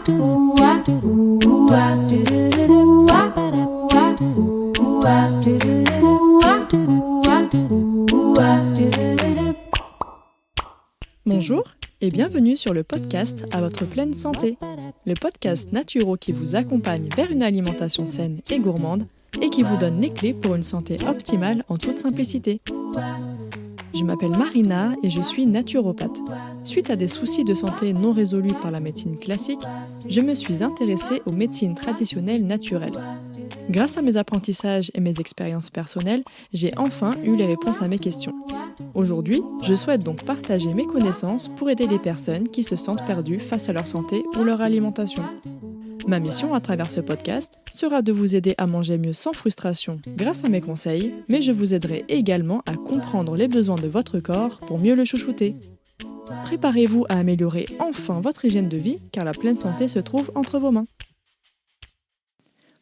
Bonjour et bienvenue sur le podcast À votre pleine santé, le podcast naturo qui vous accompagne vers une alimentation saine et gourmande et qui vous donne les clés pour une santé optimale en toute simplicité. Je m'appelle Marina et je suis naturopathe. Suite à des soucis de santé non résolus par la médecine classique, je me suis intéressée aux médecines traditionnelles naturelles. Grâce à mes apprentissages et mes expériences personnelles, j'ai enfin eu les réponses à mes questions. Aujourd'hui, je souhaite donc partager mes connaissances pour aider les personnes qui se sentent perdues face à leur santé ou leur alimentation. Ma mission à travers ce podcast sera de vous aider à manger mieux sans frustration grâce à mes conseils, mais je vous aiderai également à comprendre les besoins de votre corps pour mieux le chouchouter. Préparez-vous à améliorer enfin votre hygiène de vie car la pleine santé se trouve entre vos mains.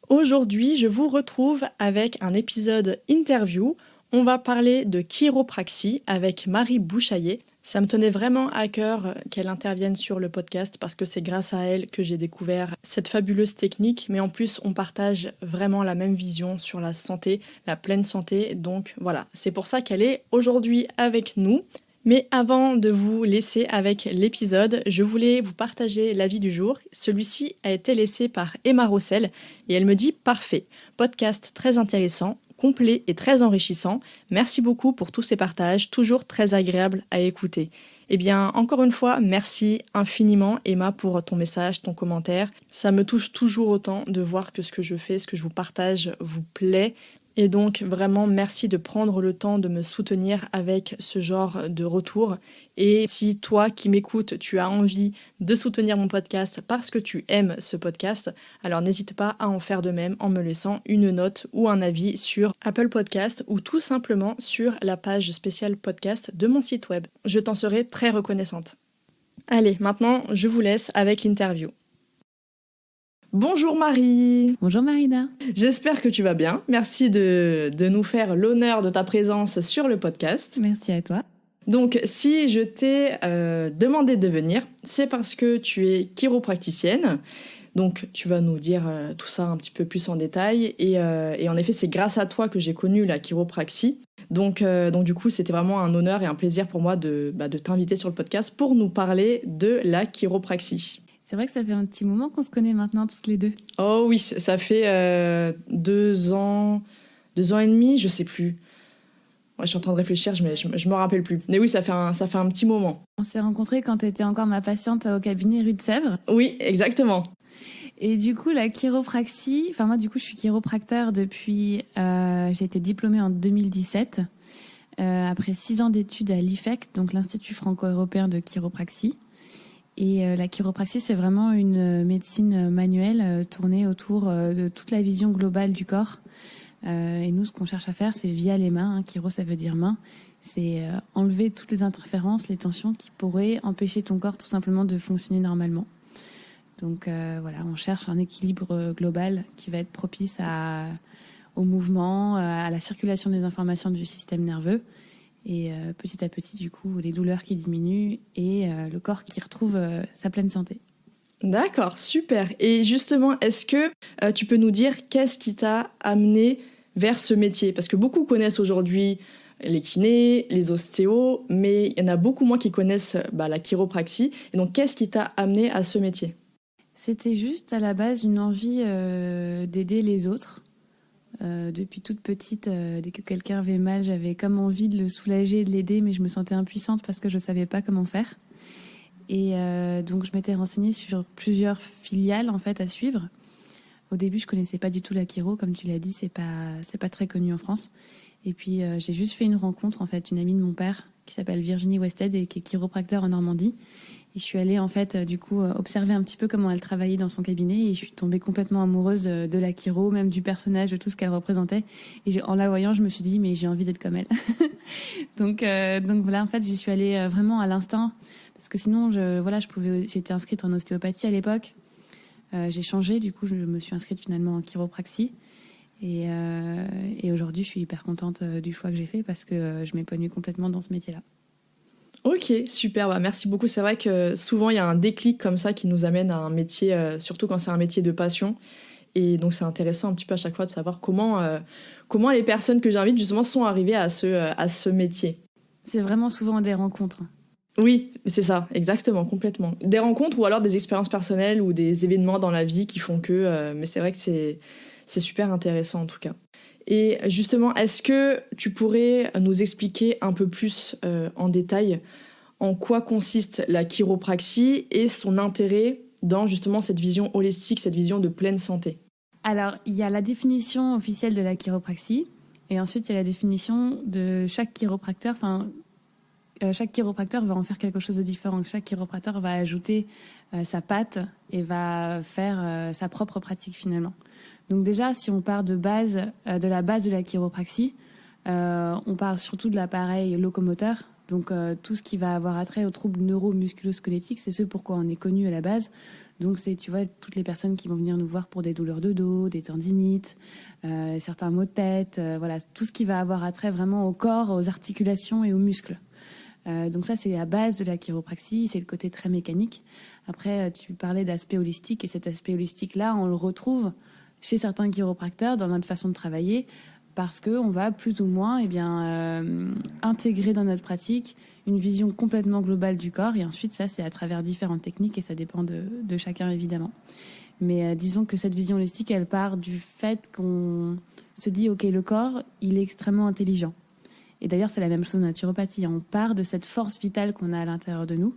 Aujourd'hui, je vous retrouve avec un épisode interview. On va parler de chiropraxie avec Marie Bouchaillet. Ça me tenait vraiment à cœur qu'elle intervienne sur le podcast parce que c'est grâce à elle que j'ai découvert cette fabuleuse technique. Mais en plus, on partage vraiment la même vision sur la santé, la pleine santé. Donc voilà, c'est pour ça qu'elle est aujourd'hui avec nous. Mais avant de vous laisser avec l'épisode, je voulais vous partager l'avis du jour. Celui-ci a été laissé par Emma Rossel et elle me dit « Parfait, podcast très intéressant, complet et très enrichissant. Merci beaucoup pour tous ces partages, toujours très agréables à écouter. » Eh bien, encore une fois, merci infiniment Emma pour ton message, ton commentaire. Ça me touche toujours autant de voir que ce que je fais, ce que je vous partage vous plaît. Et donc vraiment merci de prendre le temps de me soutenir avec ce genre de retour. Et si toi qui m'écoutes, tu as envie de soutenir mon podcast parce que tu aimes ce podcast, alors n'hésite pas à en faire de même en me laissant une note ou un avis sur Apple Podcast ou tout simplement sur la page spéciale podcast de mon site web. Je t'en serai très reconnaissante. Allez, maintenant je vous laisse avec l'interview. Bonjour Marie. Bonjour Marina. J'espère que tu vas bien. Merci de nous faire l'honneur de ta présence sur le podcast. Merci à toi. Donc si je t'ai demandé de venir, c'est parce que tu es chiropracticienne. Donc tu vas nous dire tout ça un petit peu plus en détail. Et en effet, c'est grâce à toi que j'ai connu la chiropraxie. Donc du coup, c'était vraiment un honneur et un plaisir pour moi de t'inviter sur le podcast pour nous parler de la chiropraxie. C'est vrai que ça fait un petit moment qu'on se connaît maintenant, toutes les deux. Oh oui, ça fait 2 ans et demi, je sais plus. Ouais, je suis en train de réfléchir, je me rappelle plus. Mais oui, ça fait un petit moment. On s'est rencontrés quand tu étais encore ma patiente au cabinet rue de Sèvres. Oui, exactement. Et du coup, la chiropraxie... Enfin, moi, du coup, je suis chiropracteur depuis... j'ai été diplômée en 2017, après 6 ans d'études à l'IFEC, donc l'Institut franco-européen de chiropraxie. Et la chiropraxie, c'est vraiment une médecine manuelle tournée autour de toute la vision globale du corps. Et nous, ce qu'on cherche à faire, c'est via les mains. Chiro, ça veut dire main. C'est enlever toutes les interférences, les tensions qui pourraient empêcher ton corps tout simplement de fonctionner normalement. Donc voilà, on cherche un équilibre global qui va être propice au mouvement, à la circulation des informations du système nerveux. Et petit à petit, du coup, les douleurs qui diminuent et le corps qui retrouve sa pleine santé. D'accord, super. Et justement, est-ce que tu peux nous dire qu'est-ce qui t'a amené vers ce métier ? Parce que beaucoup connaissent aujourd'hui les kinés, les ostéos, mais il y en a beaucoup moins qui connaissent la chiropraxie. Et donc, qu'est-ce qui t'a amené à ce métier ? C'était juste à la base une envie d'aider les autres. Depuis toute petite, dès que quelqu'un avait mal, j'avais comme envie de le soulager et de l'aider, mais je me sentais impuissante parce que je ne savais pas comment faire. Et donc je m'étais renseignée sur plusieurs filiales en fait à suivre. Au début, je connaissais pas du tout la chiro, comme tu l'as dit, c'est pas très connu en France. Et puis j'ai juste fait une rencontre en fait, une amie de mon père qui s'appelle Virginie Wested et qui est chiropracteur en Normandie. Et je suis allée en fait du coup observer un petit peu comment elle travaillait dans son cabinet et je suis tombée complètement amoureuse de la chiro, même du personnage, de tout ce qu'elle représentait. Et en la voyant, je me suis dit mais j'ai envie d'être comme elle. donc voilà, en fait, j'y suis allée vraiment à l'instinct parce que sinon j'étais inscrite en ostéopathie à l'époque. J'ai changé, du coup je me suis inscrite finalement en chiropraxie. Et aujourd'hui, je suis hyper contente du choix que j'ai fait parce que je m'épanouis complètement dans ce métier-là. Ok, super, merci beaucoup. C'est vrai que souvent il y a un déclic comme ça qui nous amène à un métier, surtout quand c'est un métier de passion. Et donc c'est intéressant un petit peu à chaque fois de savoir comment les personnes que j'invite justement sont arrivées à ce métier. C'est vraiment souvent des rencontres. Oui, c'est ça, exactement, complètement. Des rencontres ou alors des expériences personnelles ou des événements dans la vie qui font que... mais c'est vrai que c'est super intéressant en tout cas. Et justement, est-ce que tu pourrais nous expliquer un peu plus en détail en quoi consiste la chiropraxie et son intérêt dans justement cette vision holistique, cette vision de pleine santé? Alors, il y a la définition officielle de la chiropraxie, et ensuite il y a la définition de chaque chiropracteur. Enfin, chaque chiropracteur va en faire quelque chose de différent. Chaque chiropracteur va ajouter sa patte et va faire sa propre pratique finalement. Donc déjà, si on part de la base de la chiropraxie, on parle surtout de l'appareil locomoteur. Donc tout ce qui va avoir attrait aux troubles neuro-musculo-squelettiques, c'est ce pourquoi on est connu à la base. Donc c'est, tu vois, toutes les personnes qui vont venir nous voir pour des douleurs de dos, des tendinites, certains maux de tête, voilà, tout ce qui va avoir attrait vraiment au corps, aux articulations et aux muscles. Donc ça, c'est la base de la chiropraxie, c'est le côté très mécanique. Après, tu parlais d'aspect holistique, et cet aspect holistique-là, on le retrouve chez certains chiropracteurs dans notre façon de travailler, parce qu'on va plus ou moins intégrer dans notre pratique une vision complètement globale du corps. Et ensuite, ça, c'est à travers différentes techniques, et ça dépend de chacun, évidemment. Mais disons que cette vision holistique, elle part du fait qu'on se dit, OK, le corps, il est extrêmement intelligent. Et d'ailleurs, c'est la même chose en naturopathie. On part de cette force vitale qu'on a à l'intérieur de nous.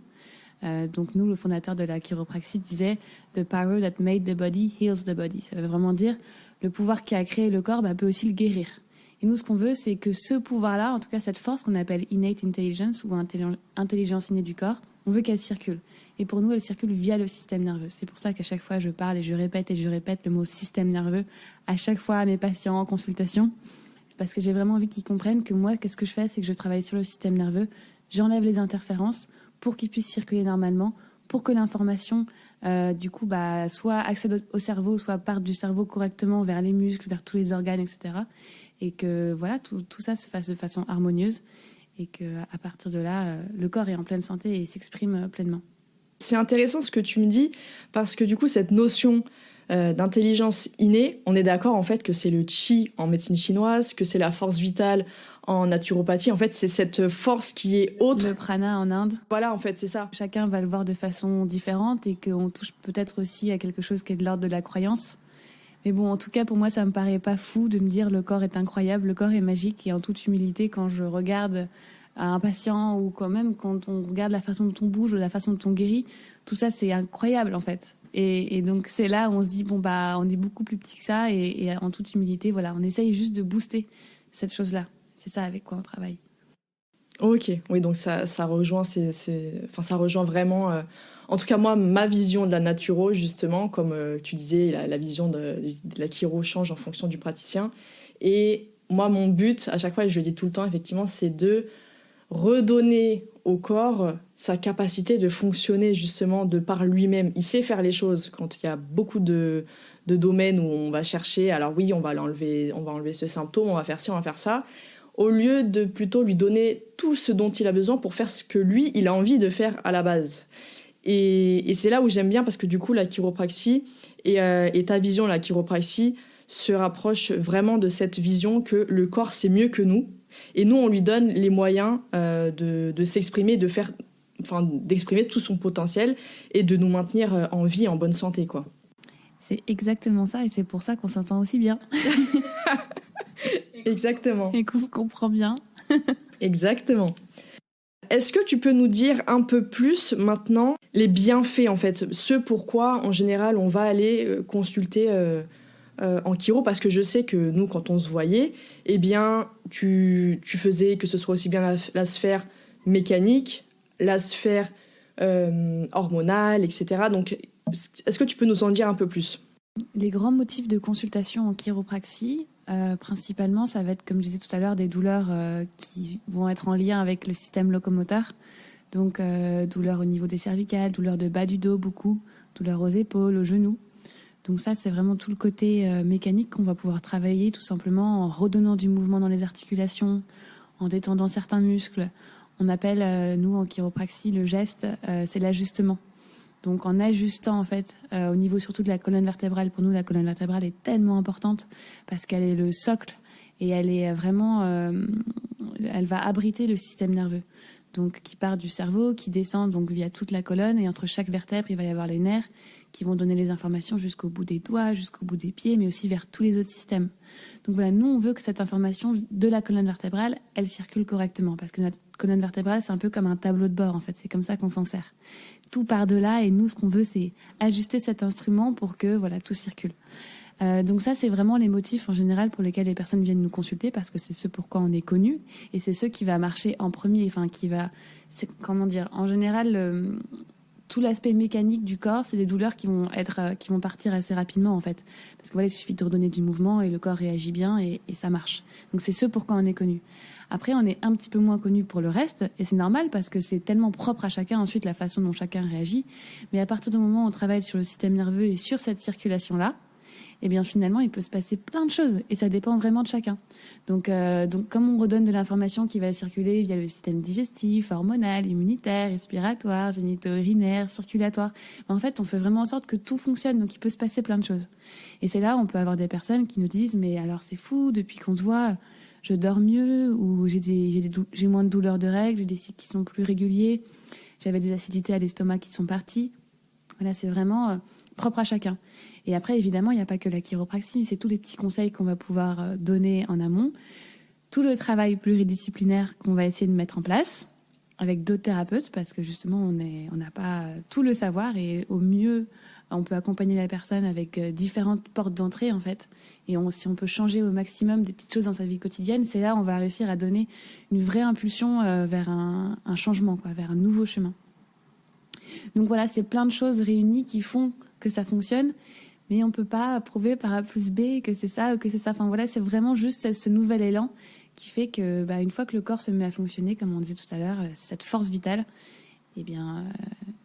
Donc nous, le fondateur de la chiropraxie disait « The power that made the body heals the body ». Ça veut vraiment dire le pouvoir qui a créé le corps peut aussi le guérir. Et nous, ce qu'on veut, c'est que ce pouvoir-là, en tout cas cette force qu'on appelle innate intelligence ou intelligence innée du corps, on veut qu'elle circule. Et pour nous, elle circule via le système nerveux. C'est pour ça qu'à chaque fois, je parle et je répète le mot système nerveux à chaque fois à mes patients en consultation. Parce que j'ai vraiment envie qu'ils comprennent que moi, qu'est-ce que je fais, c'est que je travaille sur le système nerveux, j'enlève les interférences pour qu'il puisse circuler normalement, pour que l'information, soit accède au cerveau, soit parte du cerveau correctement vers les muscles, vers tous les organes, etc. Et que voilà, tout ça se fasse de façon harmonieuse, et qu'à partir de là, le corps est en pleine santé et s'exprime pleinement. C'est intéressant ce que tu me dis, parce que du coup, cette notion d'intelligence innée, on est d'accord en fait que c'est le chi en médecine chinoise, que c'est la force vitale en naturopathie. En fait, c'est cette force qui est haute. Le prana en Inde. Voilà, en fait, c'est ça. Chacun va le voir de façon différente, et qu'on touche peut-être aussi à quelque chose qui est de l'ordre de la croyance. Mais bon, en tout cas, pour moi, ça me paraît pas fou de me dire le corps est incroyable, le corps est magique. Et en toute humilité, quand je regarde un patient, ou quand même quand on regarde la façon dont on bouge ou la façon dont on guérit, tout ça, c'est incroyable en fait. Et donc c'est là où on se dit on est beaucoup plus petit que ça, et en toute humilité, voilà, on essaye juste de booster cette chose-là. C'est ça avec quoi on travaille. Ok, oui, donc ça rejoint, ça rejoint vraiment, en tout cas moi, ma vision de la naturo, justement, comme tu disais, la vision de la chiro change en fonction du praticien. Et moi, mon but, à chaque fois, et je le dis tout le temps, effectivement, c'est de redonner au corps sa capacité de fonctionner justement de par lui-même. Il sait faire les choses quand il y a beaucoup de domaines où on va chercher, alors oui, on va enlever ce symptôme, on va faire ci, on va faire ça, au lieu de plutôt lui donner tout ce dont il a besoin pour faire ce que lui, il a envie de faire à la base. Et c'est là où j'aime bien, parce que du coup, la chiropraxie et ta vision, la chiropraxie, se rapproche vraiment de cette vision que le corps, c'est mieux que nous. Et nous, on lui donne les moyens de s'exprimer, d'exprimer tout son potentiel et de nous maintenir en vie, en bonne santé, quoi. C'est exactement ça, et c'est pour ça qu'on s'entend aussi bien. Exactement. Et qu'on se comprend bien. Exactement. Est-ce que tu peux nous dire un peu plus maintenant les bienfaits, en fait, ce pourquoi, en général, on va aller consulter en chiro, parce que je sais que nous, quand on se voyait, eh bien, tu faisais que ce soit aussi bien la sphère mécanique, la sphère hormonale, etc. Donc, est-ce que tu peux nous en dire un peu plus ? Les grands motifs de consultation en chiropraxie, principalement, ça va être, comme je disais tout à l'heure, des douleurs qui vont être en lien avec le système locomoteur. Donc, douleurs au niveau des cervicales, douleurs de bas du dos, beaucoup, douleurs aux épaules, aux genoux. Donc ça, c'est vraiment tout le côté mécanique qu'on va pouvoir travailler, tout simplement en redonnant du mouvement dans les articulations, en détendant certains muscles, On appelle, nous, en chiropraxie, le geste, c'est l'ajustement. Donc en ajustant en fait au niveau surtout de la colonne vertébrale, pour nous la colonne vertébrale est tellement importante parce qu'elle est le socle et elle est vraiment, elle va abriter le système nerveux. Donc qui part du cerveau, qui descend donc via toute la colonne et entre chaque vertèbre il va y avoir les nerfs qui vont donner les informations jusqu'au bout des doigts, jusqu'au bout des pieds, mais aussi vers tous les autres systèmes. Donc voilà, nous on veut que cette information de la colonne vertébrale, elle circule correctement parce que notre colonne vertébrale c'est un peu comme un tableau de bord en fait, c'est comme ça qu'on s'en sert. Tout part de là et nous ce qu'on veut c'est ajuster cet instrument pour que voilà tout circule. Donc ça c'est vraiment les motifs en général pour lesquels les personnes viennent nous consulter parce que c'est ce pourquoi on est connu et c'est ce qui va marcher en premier, enfin qui va, c'est, comment dire, en général tout l'aspect mécanique du corps c'est des douleurs qui vont partir assez rapidement en fait parce que voilà il suffit de redonner du mouvement et le corps réagit bien et ça marche. Donc c'est ce pourquoi on est connu. Après, on est un petit peu moins connu pour le reste, et c'est normal parce que c'est tellement propre à chacun ensuite la façon dont chacun réagit. Mais à partir du moment où on travaille sur le système nerveux et sur cette circulation-là, eh bien finalement, il peut se passer plein de choses, et ça dépend vraiment de chacun. Donc comme on redonne de l'information qui va circuler via le système digestif, hormonal, immunitaire, respiratoire, génito-urinaire, circulatoire, en fait, on fait vraiment en sorte que tout fonctionne, donc il peut se passer plein de choses. Et c'est là où on peut avoir des personnes qui nous disent « Mais alors c'est fou, depuis qu'on se voit... » je dors mieux ou j'ai moins de douleurs de règles, j'ai des cycles qui sont plus réguliers, j'avais des acidités à l'estomac qui sont parties. Voilà, c'est vraiment propre à chacun. Et après, évidemment, il n'y a pas que la chiropraxie, c'est tous les petits conseils qu'on va pouvoir donner en amont, tout le travail pluridisciplinaire qu'on va essayer de mettre en place avec d'autres thérapeutes parce que justement, on n'a pas tout le savoir et au mieux, on peut accompagner la personne avec différentes portes d'entrée en fait. Et si on peut changer au maximum des petites choses dans sa vie quotidienne, c'est là où on va réussir à donner une vraie impulsion vers un changement, quoi, vers un nouveau chemin. Donc voilà, c'est plein de choses réunies qui font que ça fonctionne, mais on ne peut pas prouver par A plus B que c'est ça ou que c'est ça. Enfin voilà, c'est vraiment juste ce nouvel élan qui fait que une fois que le corps se met à fonctionner, comme on disait tout à l'heure, cette force vitale, eh bien,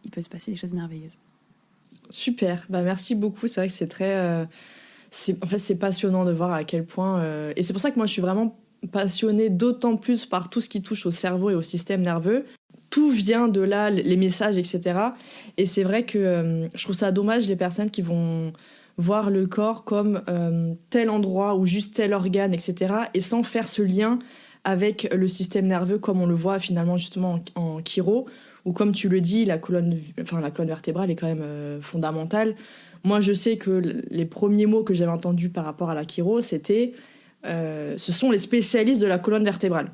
il peut se passer des choses merveilleuses. Super, merci beaucoup. C'est vrai que c'est très... c'est passionnant de voir à quel point... et c'est pour ça que moi, je suis vraiment passionnée d'autant plus par tout ce qui touche au cerveau et au système nerveux. Tout vient de là, les messages, etc. Et c'est vrai que je trouve ça dommage, les personnes qui vont voir le corps comme tel endroit ou juste tel organe, etc. et sans faire ce lien avec le système nerveux comme on le voit finalement justement en chiro, ou comme tu le dis, la colonne vertébrale est quand même fondamentale. Moi, je sais que les premiers mots que j'avais entendus par rapport à la chiro, c'était ce sont les spécialistes de la colonne vertébrale.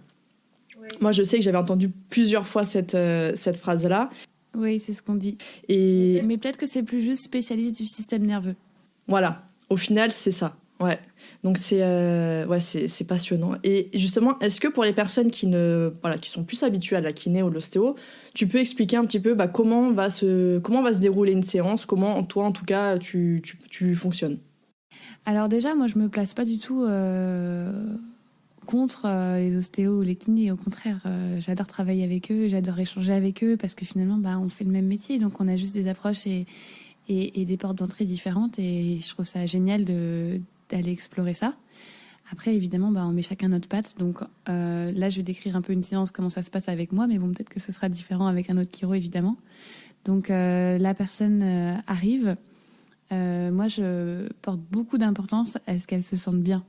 Oui. Moi, je sais que j'avais entendu plusieurs fois cette phrase-là. Oui, c'est ce qu'on dit. Mais peut-être que c'est plus juste spécialiste du système nerveux. Voilà, au final, c'est ça. Ouais. Donc c'est passionnant. Et justement, est-ce que pour les personnes qui sont plus habituées à la kiné ou l'ostéo, tu peux expliquer un petit peu comment va se dérouler une séance, comment toi en tout cas tu fonctionnes? Alors déjà, moi je me place pas du tout contre les ostéos ou les kinés. Au contraire, j'adore travailler avec eux, j'adore échanger avec eux parce que finalement on fait le même métier, donc on a juste des approches et des portes d'entrée différentes et je trouve ça génial d'aller explorer ça. Après, évidemment, on met chacun notre patte. Donc là, je vais décrire un peu une séance, comment ça se passe avec moi, mais bon, peut-être que ce sera différent avec un autre chiro, évidemment. Donc la personne arrive. Moi, je porte beaucoup d'importance à ce qu'elle se sente bien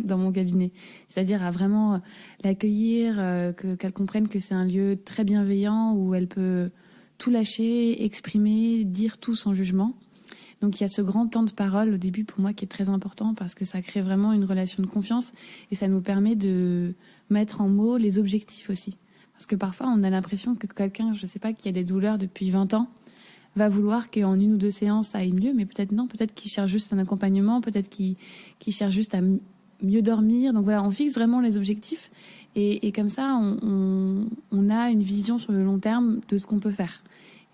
dans mon cabinet. C'est-à-dire à vraiment l'accueillir, qu'elle comprenne que c'est un lieu très bienveillant où elle peut tout lâcher, exprimer, dire tout sans jugement. Donc il y a ce grand temps de parole au début pour moi qui est très important parce que ça crée vraiment une relation de confiance et ça nous permet de mettre en mots les objectifs aussi. Parce que parfois on a l'impression que quelqu'un, je sais pas, qui a des douleurs depuis 20 ans, va vouloir qu'en une ou deux séances ça aille mieux, mais peut-être non, peut-être qu'il cherche juste un accompagnement, peut-être qu'il cherche juste à mieux dormir. Donc voilà, on fixe vraiment les objectifs et comme ça on a une vision sur le long terme de ce qu'on peut faire.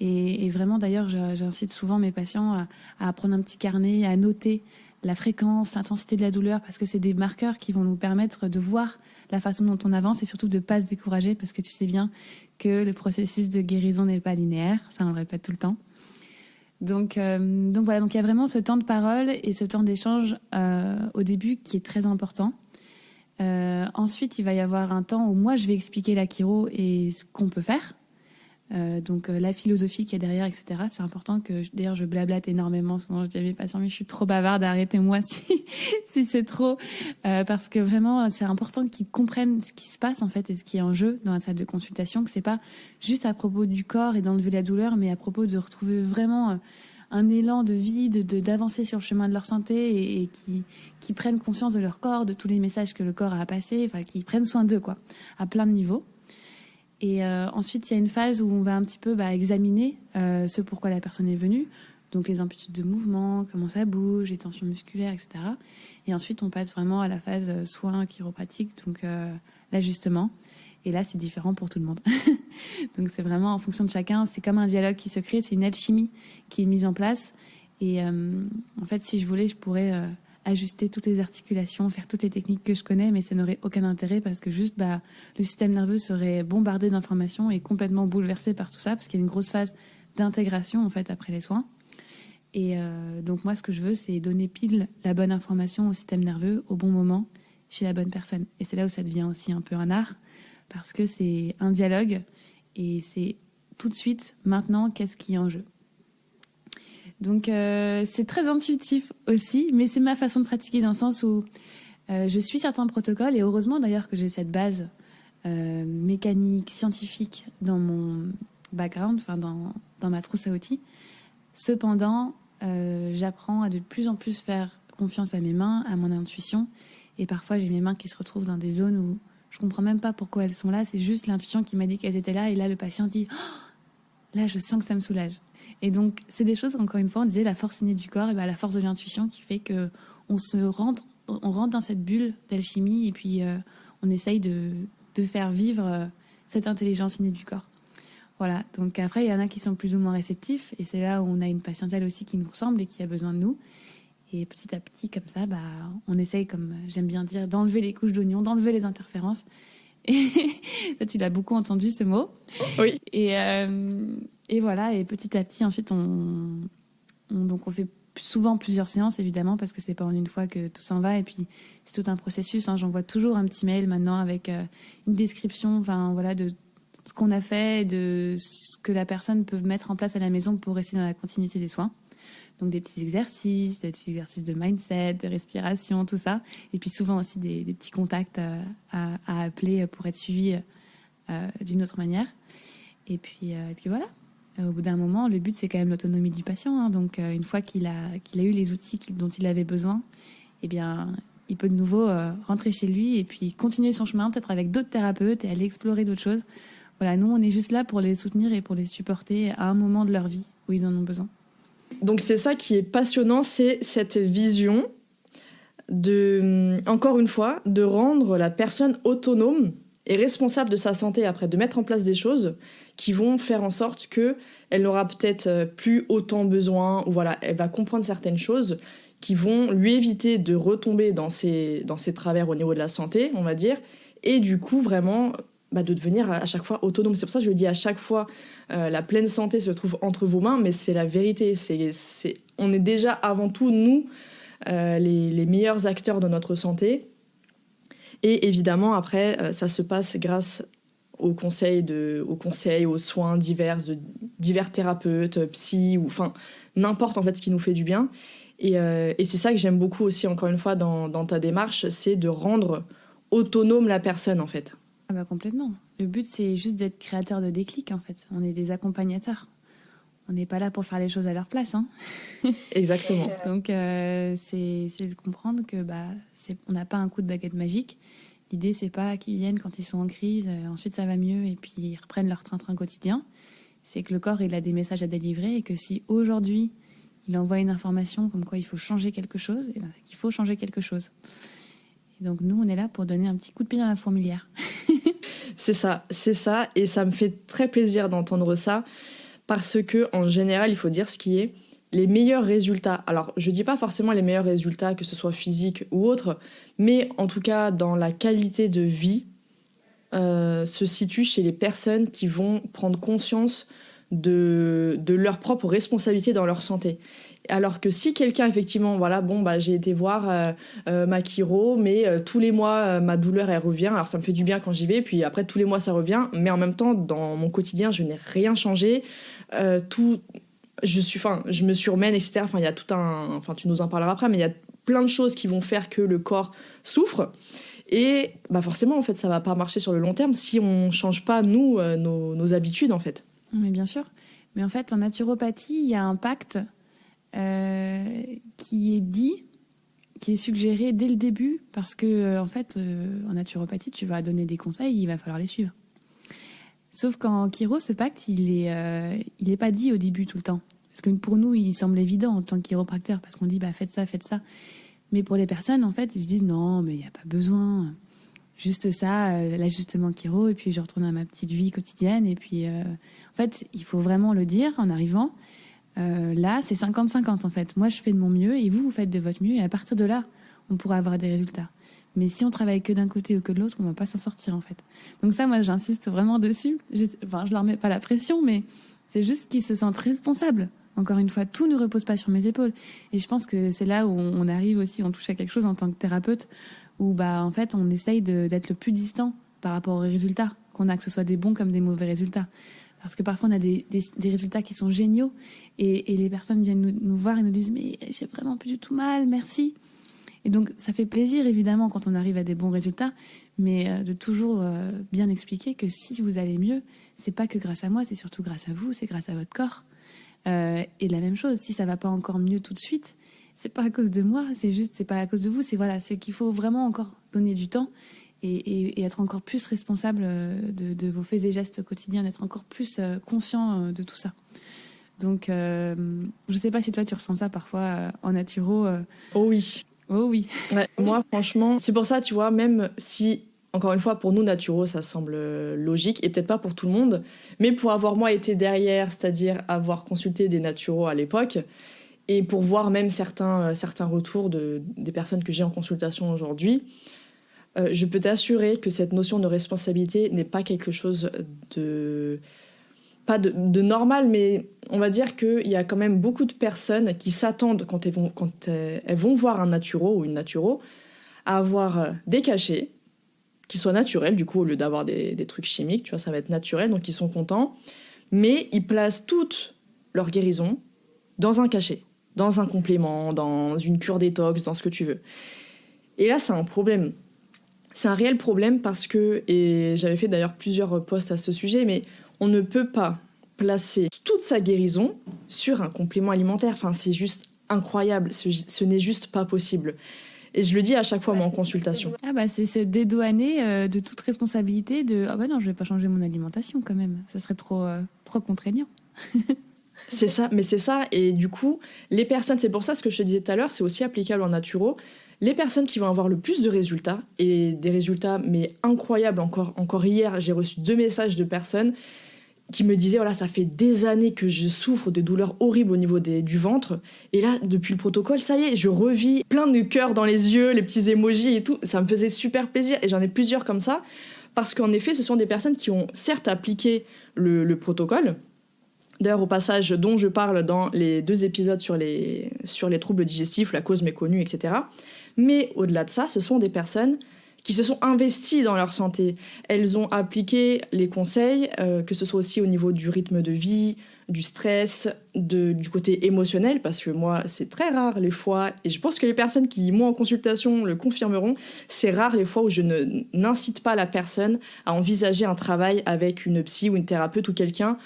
Et vraiment, d'ailleurs, j'incite souvent mes patients à prendre un petit carnet, à noter la fréquence, l'intensité de la douleur, parce que c'est des marqueurs qui vont nous permettre de voir la façon dont on avance et surtout de ne pas se décourager, parce que tu sais bien que le processus de guérison n'est pas linéaire, ça on le répète tout le temps. Donc voilà, donc il y a vraiment ce temps de parole et ce temps d'échange au début qui est très important. Ensuite, il va y avoir un temps où moi, je vais expliquer la chiro et ce qu'on peut faire. Donc la philosophie qui est derrière, etc. C'est important que, d'ailleurs, je blablate énormément. Souvent, je dis à mes patients, mais je suis trop bavarde, arrêtez-moi si c'est trop. Parce que vraiment, c'est important qu'ils comprennent ce qui se passe, en fait, et ce qui est en jeu dans la salle de consultation, que c'est pas juste à propos du corps et d'enlever la douleur, mais à propos de retrouver vraiment un élan de vie, d'avancer sur le chemin de leur santé et qui prennent conscience de leur corps, de tous les messages que le corps a à passer, enfin, qui prennent soin d'eux, quoi, à plein de niveaux. Et ensuite, il y a une phase où on va un petit peu examiner ce pourquoi la personne est venue, donc les amplitudes de mouvement, comment ça bouge, les tensions musculaires, etc. Et ensuite, on passe vraiment à la phase soins chiropratiques, donc l'ajustement. Et là, c'est différent pour tout le monde. Donc c'est vraiment en fonction de chacun, c'est comme un dialogue qui se crée, c'est une alchimie qui est mise en place. Et en fait, si je voulais, je pourrais ajuster toutes les articulations, faire toutes les techniques que je connais, mais ça n'aurait aucun intérêt parce que juste le système nerveux serait bombardé d'informations et complètement bouleversé par tout ça, parce qu'il y a une grosse phase d'intégration en fait après les soins. Et donc moi, ce que je veux, c'est donner pile la bonne information au système nerveux au bon moment chez la bonne personne. Et c'est là où ça devient aussi un peu un art, parce que c'est un dialogue et c'est tout de suite, maintenant, qu'est-ce qui est en jeu. Donc c'est très intuitif aussi, mais c'est ma façon de pratiquer dans le sens où je suis certains protocoles, et heureusement d'ailleurs que j'ai cette base mécanique, scientifique dans mon background, enfin dans ma trousse à outils. Cependant, j'apprends à de plus en plus faire confiance à mes mains, à mon intuition, et parfois j'ai mes mains qui se retrouvent dans des zones où je comprends même pas pourquoi elles sont là, c'est juste l'intuition qui m'a dit qu'elles étaient là, et là le patient dit oh, là je sens que ça me soulage. Et donc c'est des choses, encore une fois, on disait la force innée du corps, et la force de l'intuition qui fait que on rentre dans cette bulle d'alchimie, et puis on essaye de faire vivre cette intelligence innée du corps. Voilà, donc après il y en a qui sont plus ou moins réceptifs, et c'est là où on a une patientèle aussi qui nous ressemble et qui a besoin de nous. Et petit à petit, comme ça, on essaye, comme j'aime bien dire, d'enlever les couches d'oignons, d'enlever les interférences. Et ça, tu l'as beaucoup entendu, ce mot. Oui. Et voilà, et petit à petit, ensuite, donc on fait souvent plusieurs séances, évidemment, parce que c'est pas en une fois que tout s'en va. Et puis, c'est tout un processus. J'envoie toujours un petit mail maintenant avec une description, de ce qu'on a fait, de ce que la personne peut mettre en place à la maison pour rester dans la continuité des soins. Donc des petits exercices de mindset, de respiration, tout ça. Et puis souvent aussi des petits contacts à appeler pour être suivi d'une autre manière. Et puis voilà. Au bout d'un moment, le but, c'est quand même l'autonomie du patient. Donc une fois qu'il a eu les outils dont il avait besoin, eh bien, il peut de nouveau rentrer chez lui et puis continuer son chemin, peut-être avec d'autres thérapeutes, et aller explorer d'autres choses. Voilà, nous, on est juste là pour les soutenir et pour les supporter à un moment de leur vie où ils en ont besoin. Donc c'est ça qui est passionnant, c'est cette vision encore une fois, de rendre la personne autonome et responsable de sa santé après, de mettre en place des choses qui vont faire en sorte qu'elle n'aura peut-être plus autant besoin, ou voilà, elle va comprendre certaines choses qui vont lui éviter de retomber dans ses travers au niveau de la santé, on va dire, et du coup vraiment de devenir à chaque fois autonome. C'est pour ça que je dis à chaque fois, la pleine santé se trouve entre vos mains, mais c'est la vérité. On est déjà avant tout, nous, les meilleurs acteurs de notre santé. Et évidemment, après, ça se passe grâce aux conseils, aux soins divers, de divers thérapeutes, psy, ou enfin, n'importe en fait ce qui nous fait du bien. Et c'est ça que j'aime beaucoup aussi, encore une fois, dans ta démarche, c'est de rendre autonome la personne, en fait. Complètement. Le but, c'est juste d'être créateur de déclic, en fait. On est des accompagnateurs. On n'est pas là pour faire les choses à leur place. Hein. Exactement. Donc, c'est de comprendre que on n'a pas un coup de baguette magique. L'idée, c'est pas qu'ils viennent quand ils sont en crise, ensuite ça va mieux, et puis ils reprennent leur train-train quotidien. C'est que le corps, il a des messages à délivrer, et que si aujourd'hui, il envoie une information comme quoi il faut changer quelque chose, c'est qu'il faut changer quelque chose. Et donc, nous, on est là pour donner un petit coup de pied dans la fourmilière. C'est ça, et ça me fait très plaisir d'entendre ça, parce que en général, il faut dire ce qui est les meilleurs résultats. Alors, je dis pas forcément les meilleurs résultats, que ce soit physique ou autre, mais en tout cas, dans la qualité de vie, se situe chez les personnes qui vont prendre conscience de leur propre responsabilité dans leur santé. Alors que si quelqu'un, effectivement, voilà, bon, bah, j'ai été voir ma chiro, mais tous les mois, ma douleur, elle revient. Alors, ça me fait du bien quand j'y vais, puis après, tous les mois, ça revient. Mais en même temps, dans mon quotidien, je n'ai rien changé. Je me surmène, etc. Enfin, il y a tout un... Enfin, tu nous en parleras après, mais il y a plein de choses qui vont faire que le corps souffre. Et bah forcément, en fait, ça va pas marcher sur le long terme si on change pas, nous, nos habitudes, en fait. Mais bien sûr. Mais en fait, en naturopathie, il y a un pacte qui est dit, qui est suggéré dès le début, parce que en fait, en naturopathie, tu vas donner des conseils, il va falloir les suivre. Sauf qu'en chiro, ce pacte, il est pas dit au début tout le temps. Parce que pour nous, il semble évident en tant que chiropracteur, parce qu'on dit bah faites ça, faites ça. Mais pour les personnes, en fait, ils se disent non, mais il n'y a pas besoin. Juste ça, l'ajustement chiro, et puis je retourne à ma petite vie quotidienne. Et puis, en fait, il faut vraiment le dire en arrivant. Là, c'est 50-50 en fait. Moi, je fais de mon mieux et vous faites de votre mieux. Et à partir de là, on pourra avoir des résultats. Mais si on travaille que d'un côté ou que de l'autre, on ne va pas s'en sortir en fait. Donc ça, moi, j'insiste vraiment dessus. Je leur mets pas la pression, mais c'est juste qu'ils se sentent responsables. Encore une fois, tout ne repose pas sur mes épaules. Et je pense que c'est là où on arrive aussi, on touche à quelque chose en tant que thérapeute, où bah, en fait, on essaye d'être le plus distant par rapport aux résultats qu'on a, que ce soit des bons comme des mauvais résultats. Parce que parfois, on a des résultats qui sont géniaux et les personnes viennent nous voir et nous disent « Mais j'ai vraiment plus du tout mal, merci ». Et donc, ça fait plaisir, évidemment, quand on arrive à des bons résultats, mais de toujours bien expliquer que si vous allez mieux, c'est pas que grâce à moi, c'est surtout grâce à vous, c'est grâce à votre corps. Et la même chose, si ça va pas encore mieux tout de suite, c'est pas à cause de moi, c'est pas à cause de vous, c'est qu'il faut vraiment encore donner du temps et être encore plus responsable de vos faits et gestes quotidiens, d'être encore plus conscient de tout ça. Donc, je sais pas si toi tu ressens ça parfois en naturo. Oh oui. Oh oui. Ouais, moi, franchement, c'est pour ça, tu vois, même si, encore une fois, pour nous, naturo, ça semble logique, et peut-être pas pour tout le monde, mais pour avoir, moi, été derrière, c'est-à-dire avoir consulté des naturaux à l'époque, et pour voir même certains retours des personnes que j'ai en consultation aujourd'hui, je peux t'assurer que cette notion de responsabilité n'est pas quelque chose pas de normal, mais on va dire qu'il y a quand même beaucoup de personnes qui s'attendent quand elles vont voir un naturo ou une naturo à avoir des cachets qui soient naturels, du coup, au lieu d'avoir des trucs chimiques, tu vois, ça va être naturel, donc ils sont contents, mais ils placent toute leur guérison dans un cachet, dans un complément, dans une cure détox, dans ce que tu veux. Et là, c'est un problème. C'est un réel problème parce que, et j'avais fait d'ailleurs plusieurs posts à ce sujet, mais on ne peut pas placer toute sa guérison sur un complément alimentaire. Enfin, c'est juste incroyable. Ce n'est juste pas possible. Et je le dis à chaque fois, moi, en consultation. Ah bah, c'est se dédouaner de toute responsabilité de « Ah bah non, je vais pas changer mon alimentation quand même. Ça serait trop contraignant. » C'est ça, mais c'est ça. Et du coup, les personnes, c'est pour ça ce que je te disais tout à l'heure, c'est aussi applicable en naturo. Les personnes qui vont avoir le plus de résultats, et des résultats mais incroyables, encore hier, j'ai reçu 2 messages de personnes qui me disaient, voilà, ça fait des années que je souffre de douleurs horribles au niveau du ventre, et là, depuis le protocole, ça y est, je revis plein de cœurs dans les yeux, les petits emojis et tout, ça me faisait super plaisir, et j'en ai plusieurs comme ça, parce qu'en effet, ce sont des personnes qui ont certes appliqué le protocole. D'ailleurs, au passage, dont je parle dans les 2 épisodes sur les troubles digestifs, la cause méconnue, etc. Mais au-delà de ça, ce sont des personnes qui se sont investies dans leur santé. Elles ont appliqué les conseils, que ce soit aussi au niveau du rythme de vie, du stress, du côté émotionnel, parce que moi, c'est très rare les fois, et je pense que les personnes qui m'ont en consultation le confirmeront, c'est rare les fois où je n'incite pas la personne à envisager un travail avec une psy ou une thérapeute ou quelqu'un,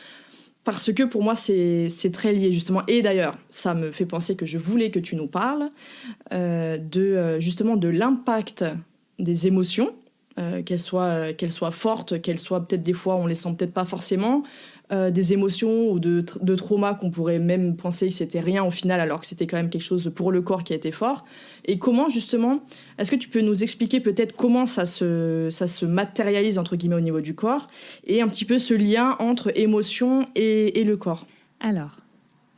parce que pour moi, c'est très lié, justement. Et d'ailleurs, ça me fait penser que je voulais que tu nous parles justement de l'impact des émotions, qu'elles soient fortes, qu'elles soient peut-être des fois, on les sent peut-être pas forcément, des émotions ou de traumas qu'on pourrait même penser que c'était rien au final, alors que c'était quand même quelque chose pour le corps qui a été fort. Et comment, justement, est-ce que tu peux nous expliquer peut-être comment ça se matérialise, entre guillemets, au niveau du corps, et un petit peu ce lien entre émotion et le corps? Alors,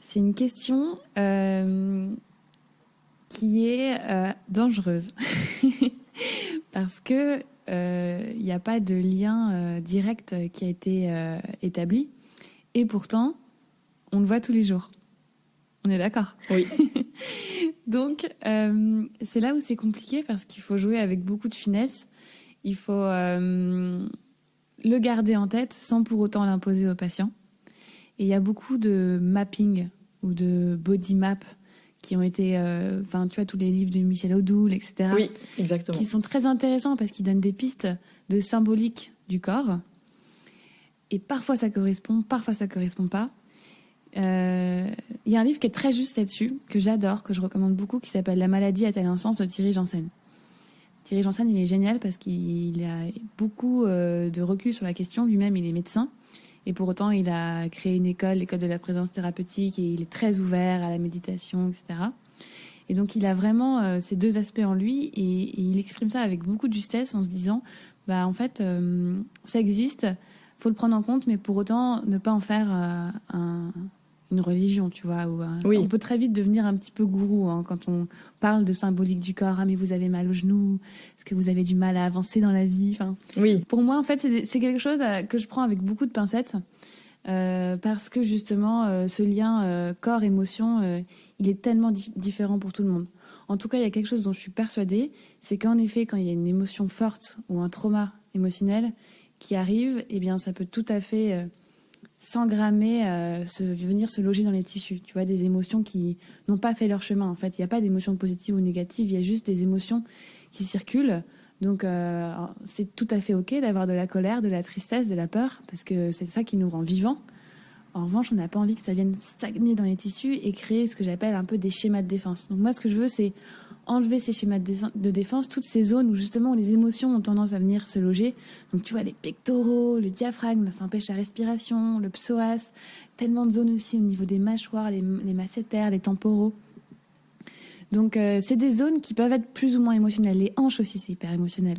c'est une question qui est dangereuse. Parce que il n'y a pas de lien direct qui a été établi. Et pourtant, on le voit tous les jours. On est d'accord. Oui. Donc, c'est là où c'est compliqué parce qu'il faut jouer avec beaucoup de finesse. Il faut le garder en tête sans pour autant l'imposer au patient. Et il y a beaucoup de mapping ou de body map qui ont été... tu vois, tous les livres de Michel Odoul, etc. Oui, exactement. Qui sont très intéressants parce qu'ils donnent des pistes de symbolique du corps. Et parfois, ça correspond, parfois, ça correspond pas. Il y a un livre qui est très juste là-dessus, que j'adore, que je recommande beaucoup, qui s'appelle « La maladie a-t-elle un sens ?» de Thierry Janssen. Thierry Janssen, il est génial parce qu'il a beaucoup de recul sur la question. Lui-même, il est médecin. Et pour autant, il a créé une école, l'école de la présence thérapeutique, et il est très ouvert à la méditation, etc. Et donc, il a vraiment ces deux aspects en lui, et il exprime ça avec beaucoup de justesse en se disant, en fait, ça existe, faut le prendre en compte, mais pour autant, ne pas en faire une religion, tu vois. Oui. On peut très vite devenir un petit peu gourou quand on parle de symbolique du corps. Ah, mais vous avez mal au genou. Est-ce que vous avez du mal à avancer dans la vie? Oui. Pour moi, en fait, c'est quelque chose que je prends avec beaucoup de pincettes parce que justement, ce lien corps-émotion, il est tellement différent pour tout le monde. En tout cas, il y a quelque chose dont je suis persuadée, c'est qu'en effet, quand il y a une émotion forte ou un trauma émotionnel qui arrive, eh bien, ça peut tout à fait... s'engrammer, venir se loger dans les tissus. Tu vois, des émotions qui n'ont pas fait leur chemin. En fait, il n'y a pas d'émotions positives ou négatives, il y a juste des émotions qui circulent. Donc, c'est tout à fait OK d'avoir de la colère, de la tristesse, de la peur, parce que c'est ça qui nous rend vivants. En revanche, on n'a pas envie que ça vienne stagner dans les tissus et créer ce que j'appelle un peu des schémas de défense. Donc moi, ce que je veux, c'est enlever ces schémas de défense, toutes ces zones où justement les émotions ont tendance à venir se loger. Donc tu vois, les pectoraux, le diaphragme, ça empêche la respiration, le psoas, tellement de zones aussi au niveau des mâchoires, les masséters, les temporaux. Donc c'est des zones qui peuvent être plus ou moins émotionnelles. Les hanches aussi, c'est hyper émotionnel.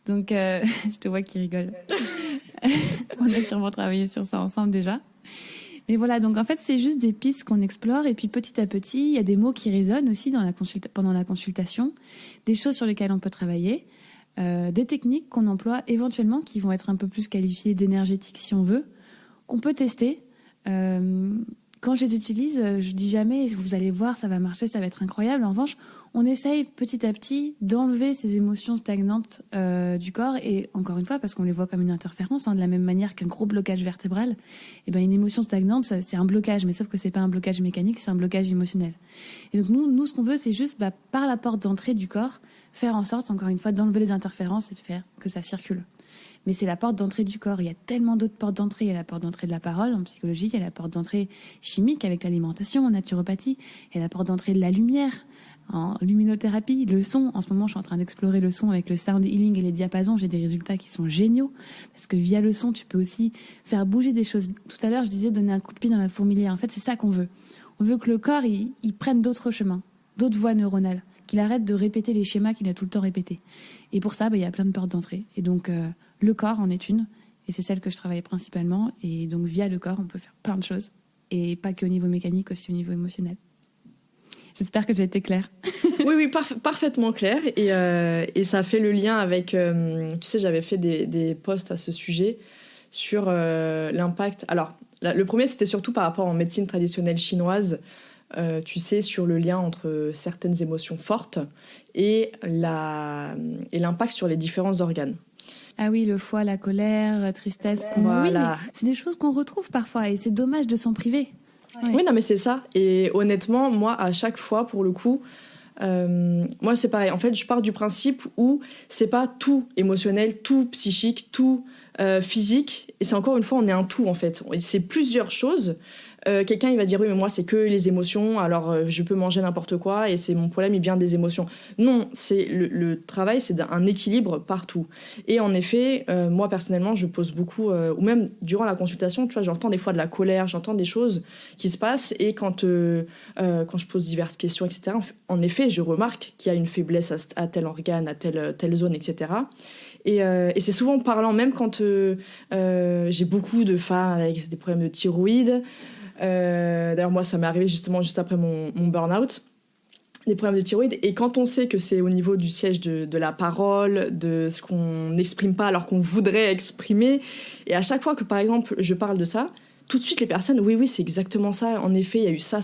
Donc je te vois qui rigole. On a sûrement travaillé sur ça ensemble déjà. Mais voilà, donc en fait, c'est juste des pistes qu'on explore. Et puis petit à petit, il y a des mots qui résonnent aussi pendant la consultation, des choses sur lesquelles on peut travailler, des techniques qu'on emploie éventuellement qui vont être un peu plus qualifiées d'énergétiques si on veut, qu'on peut tester. Quand je les utilise, je dis jamais, vous allez voir, ça va marcher, ça va être incroyable. En revanche, on essaye petit à petit d'enlever ces émotions stagnantes du corps. Et encore une fois, parce qu'on les voit comme une interférence, de la même manière qu'un gros blocage vertébral, et ben une émotion stagnante, c'est un blocage, mais sauf que c'est pas un blocage mécanique, c'est un blocage émotionnel. Et donc nous ce qu'on veut, c'est juste par la porte d'entrée du corps, faire en sorte, encore une fois, d'enlever les interférences et de faire que ça circule. Mais c'est la porte d'entrée du corps. Il y a tellement d'autres portes d'entrée. Il y a la porte d'entrée de la parole en psychologie, il y a la porte d'entrée chimique avec l'alimentation, en naturopathie, il y a la porte d'entrée de la lumière en luminothérapie, le son. En ce moment, je suis en train d'explorer le son avec le sound healing et les diapasons. J'ai des résultats qui sont géniaux parce que via le son, tu peux aussi faire bouger des choses. Tout à l'heure, je disais donner un coup de pied dans la fourmilière. En fait, c'est ça qu'on veut. On veut que le corps, il prenne d'autres chemins, d'autres voies neuronales, qu'il arrête de répéter les schémas qu'il a tout le temps répétés. Et pour ça, il y a plein de portes d'entrée. Et donc, le corps en est une. Et c'est celle que je travaille principalement. Et donc, via le corps, on peut faire plein de choses. Et pas qu'au niveau mécanique, aussi au niveau émotionnel. J'espère que j'ai été claire. Oui, parfaitement claire. Et ça fait le lien avec... tu sais, j'avais fait des posts à ce sujet sur l'impact... Alors, le premier, c'était surtout par rapport en médecine traditionnelle chinoise, tu sais, sur le lien entre certaines émotions fortes et l'impact sur les différents organes. Ah oui, le foie, la colère, la tristesse. Voilà. Oui, mais c'est des choses qu'on retrouve parfois et c'est dommage de s'en priver. Ouais. Oui, non, mais c'est ça. Et honnêtement, moi, à chaque fois, pour le coup, moi, c'est pareil. En fait, je pars du principe où c'est pas tout émotionnel, tout psychique, tout physique. Et c'est encore une fois, on est un tout, en fait. C'est plusieurs choses. Quelqu'un, il va dire, oui, mais moi, c'est que les émotions, alors je peux manger n'importe quoi et c'est mon problème, il vient des émotions. Non, c'est le travail, c'est un équilibre partout. Et en effet, moi, personnellement, je pose beaucoup, ou même durant la consultation, tu vois, j'entends des fois de la colère, j'entends des choses qui se passent et quand je pose diverses questions, etc., en effet, je remarque qu'il y a une faiblesse à tel organe, à telle zone, etc., et c'est souvent parlant, même quand j'ai beaucoup de femmes avec des problèmes de thyroïde. D'ailleurs, moi, ça m'est arrivé justement juste après mon burn-out, des problèmes de thyroïde. Et quand on sait que c'est au niveau du siège de la parole, de ce qu'on n'exprime pas alors qu'on voudrait exprimer, et à chaque fois que, par exemple, je parle de ça, tout de suite les personnes, oui, c'est exactement ça, en effet, il y a eu ça.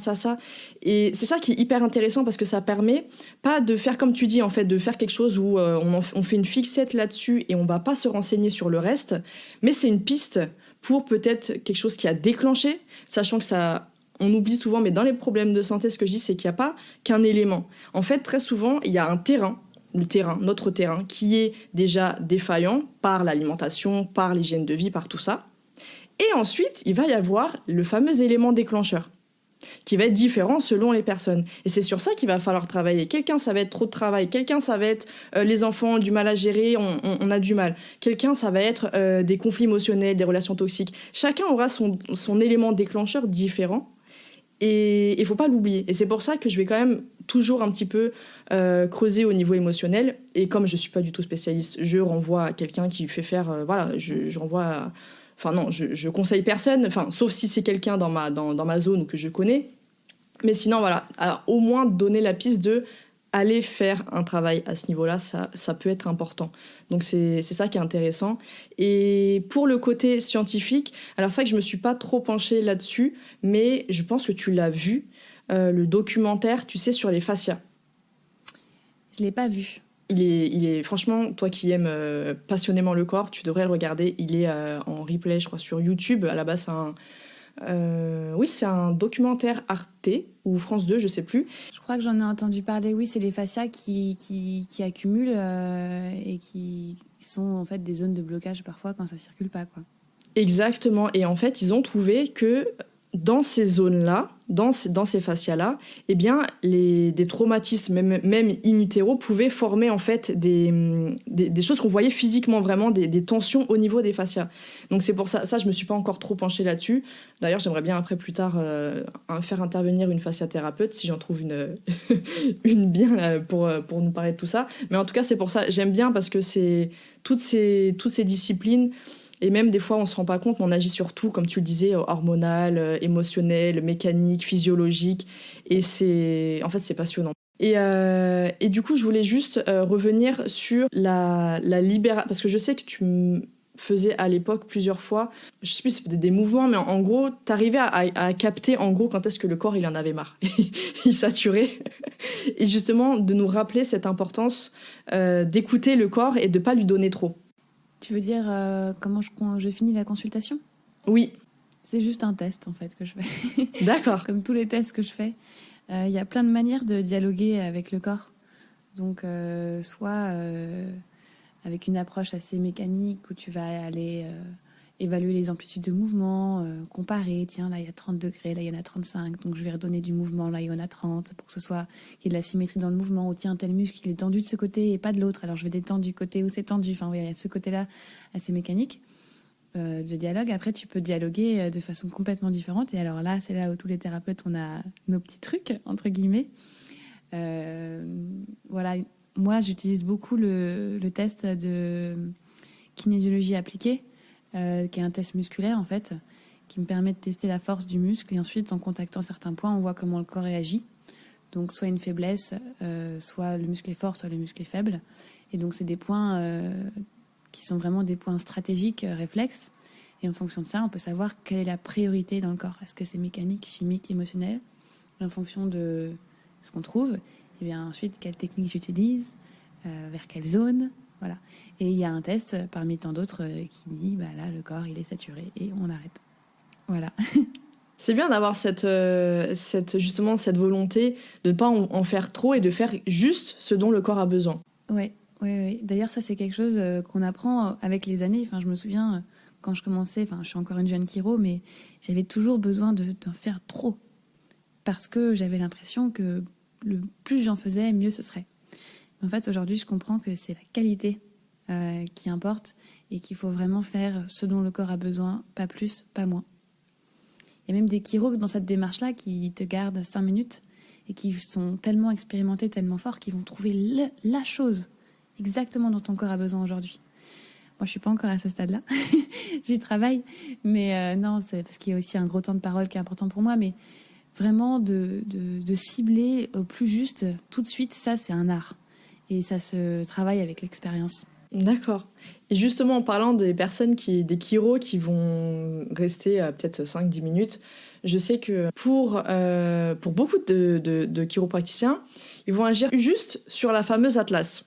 Et c'est ça qui est hyper intéressant parce que ça permet pas de faire comme tu dis, en fait, de faire quelque chose où on fait une fixette là-dessus et on va pas se renseigner sur le reste, mais c'est une piste pour peut-être quelque chose qui a déclenché, sachant que ça... On oublie souvent, mais dans les problèmes de santé, ce que je dis, c'est qu'il n'y a pas qu'un élément. En fait, très souvent, il y a un terrain, notre terrain, qui est déjà défaillant par l'alimentation, par l'hygiène de vie, par tout ça. Et ensuite, il va y avoir le fameux élément déclencheur, qui va être différent selon les personnes. Et c'est sur ça qu'il va falloir travailler. Quelqu'un, ça va être trop de travail. Quelqu'un, ça va être les enfants, du mal à gérer, on a du mal. Quelqu'un, ça va être des conflits émotionnels, des relations toxiques. Chacun aura son élément déclencheur différent. Et il faut pas l'oublier. Et c'est pour ça que je vais quand même toujours un petit peu creuser au niveau émotionnel. Et comme je suis pas du tout spécialiste, je renvoie à quelqu'un qui fait faire... je renvoie à... Enfin non, je conseille personne, sauf si c'est quelqu'un dans ma zone ou que je connais. Mais sinon, voilà, au moins donner la piste de aller faire un travail à ce niveau-là, ça peut être important. Donc c'est ça qui est intéressant. Et pour le côté scientifique, alors c'est vrai que je me suis pas trop penchée là-dessus, mais je pense que tu l'as vu, le documentaire, tu sais, sur les fascias. Je l'ai pas vu. Il est franchement, toi qui aimes passionnément le corps, tu devrais le regarder. Il est en replay, je crois, sur YouTube. À la base, c'est un documentaire Arte ou France 2, je sais plus. Je crois que j'en ai entendu parler. Oui, c'est les fascias qui accumulent et qui sont en fait des zones de blocage parfois quand ça circule pas, quoi. Exactement. Et en fait, ils ont trouvé que dans ces zones-là, dans ces fascias-là, eh bien, des traumatismes, même in utero, pouvaient former en fait des choses qu'on voyait physiquement, vraiment des tensions au niveau des fascias. Donc c'est pour ça je me suis pas encore trop penchée là-dessus. D'ailleurs, j'aimerais bien après, plus tard, faire intervenir une fasciathérapeute, si j'en trouve une bien pour nous parler de tout ça. Mais en tout cas, c'est pour ça, j'aime bien parce que c'est toutes ces disciplines. Et même des fois, on se rend pas compte, mais on agit sur tout, comme tu le disais, hormonal, émotionnel, mécanique, physiologique. Et c'est passionnant. Et du coup, je voulais juste revenir sur la libération, parce que je sais que tu me faisais à l'époque plusieurs fois, je sais plus si c'était des mouvements, mais en gros, t'arrivais à capter en gros quand est-ce que le corps il en avait marre, il saturait. Et justement, de nous rappeler cette importance d'écouter le corps et de pas lui donner trop. Tu veux dire comment je finis la consultation ? Oui. C'est juste un test, en fait, que je fais. D'accord. Comme tous les tests que je fais. Il y a plein de manières de dialoguer avec le corps. Donc, soit avec une approche assez mécanique où tu vas aller évaluer les amplitudes de mouvement, comparer. Tiens, là, il y a 30 degrés, là, il y en a 35. Donc, je vais redonner du mouvement, là, il y en a 30, pour que ce soit qu'il y ait de la symétrie dans le mouvement. Ou tiens, tel muscle, il est tendu de ce côté et pas de l'autre. Alors, je vais détendre du côté où c'est tendu. Enfin, oui, il y a ce côté-là assez mécanique de dialogue. Après, tu peux dialoguer de façon complètement différente. Et alors là, c'est là où tous les thérapeutes, on a nos petits trucs, entre guillemets. Voilà. Moi, j'utilise beaucoup le test de kinésiologie appliquée, qui est un test musculaire, en fait, qui me permet de tester la force du muscle. Et ensuite, en contactant certains points, on voit comment le corps réagit. Donc, soit une faiblesse, soit le muscle est fort, soit le muscle est faible. Et donc, c'est des points qui sont vraiment des points stratégiques, réflexes. Et en fonction de ça, on peut savoir quelle est la priorité dans le corps. Est-ce que c'est mécanique, chimique, émotionnel ? Et en fonction de ce qu'on trouve, et bien ensuite, quelle technique j'utilise, vers quelle zone, voilà. Et il y a un test parmi tant d'autres qui dit, bah là, le corps, il est saturé et on arrête. Voilà. C'est bien d'avoir justement cette volonté de ne pas en faire trop et de faire juste ce dont le corps a besoin. Oui. D'ailleurs, ça, c'est quelque chose qu'on apprend avec les années. Enfin, je me souviens, quand je commençais, je suis encore une jeune chiro, mais j'avais toujours besoin d'en faire trop. Parce que j'avais l'impression que le plus j'en faisais, mieux ce serait. En fait, aujourd'hui, je comprends que c'est la qualité qui importe et qu'il faut vraiment faire ce dont le corps a besoin, pas plus, pas moins. Il y a même des chiros dans cette démarche-là qui te gardent 5 minutes et qui sont tellement expérimentés, tellement forts, qu'ils vont trouver la chose exactement dont ton corps a besoin aujourd'hui. Moi, je suis pas encore à ce stade-là. J'y travaille. Mais non, c'est parce qu'il y a aussi un gros temps de parole qui est important pour moi. Mais vraiment de cibler au plus juste tout de suite, ça, c'est un art. Et ça se travaille avec l'expérience. D'accord. Et justement, en parlant des des chiros qui vont rester peut-être 5-10 minutes, je sais que pour beaucoup de chiropraticiens, ils vont agir juste sur la fameuse atlas,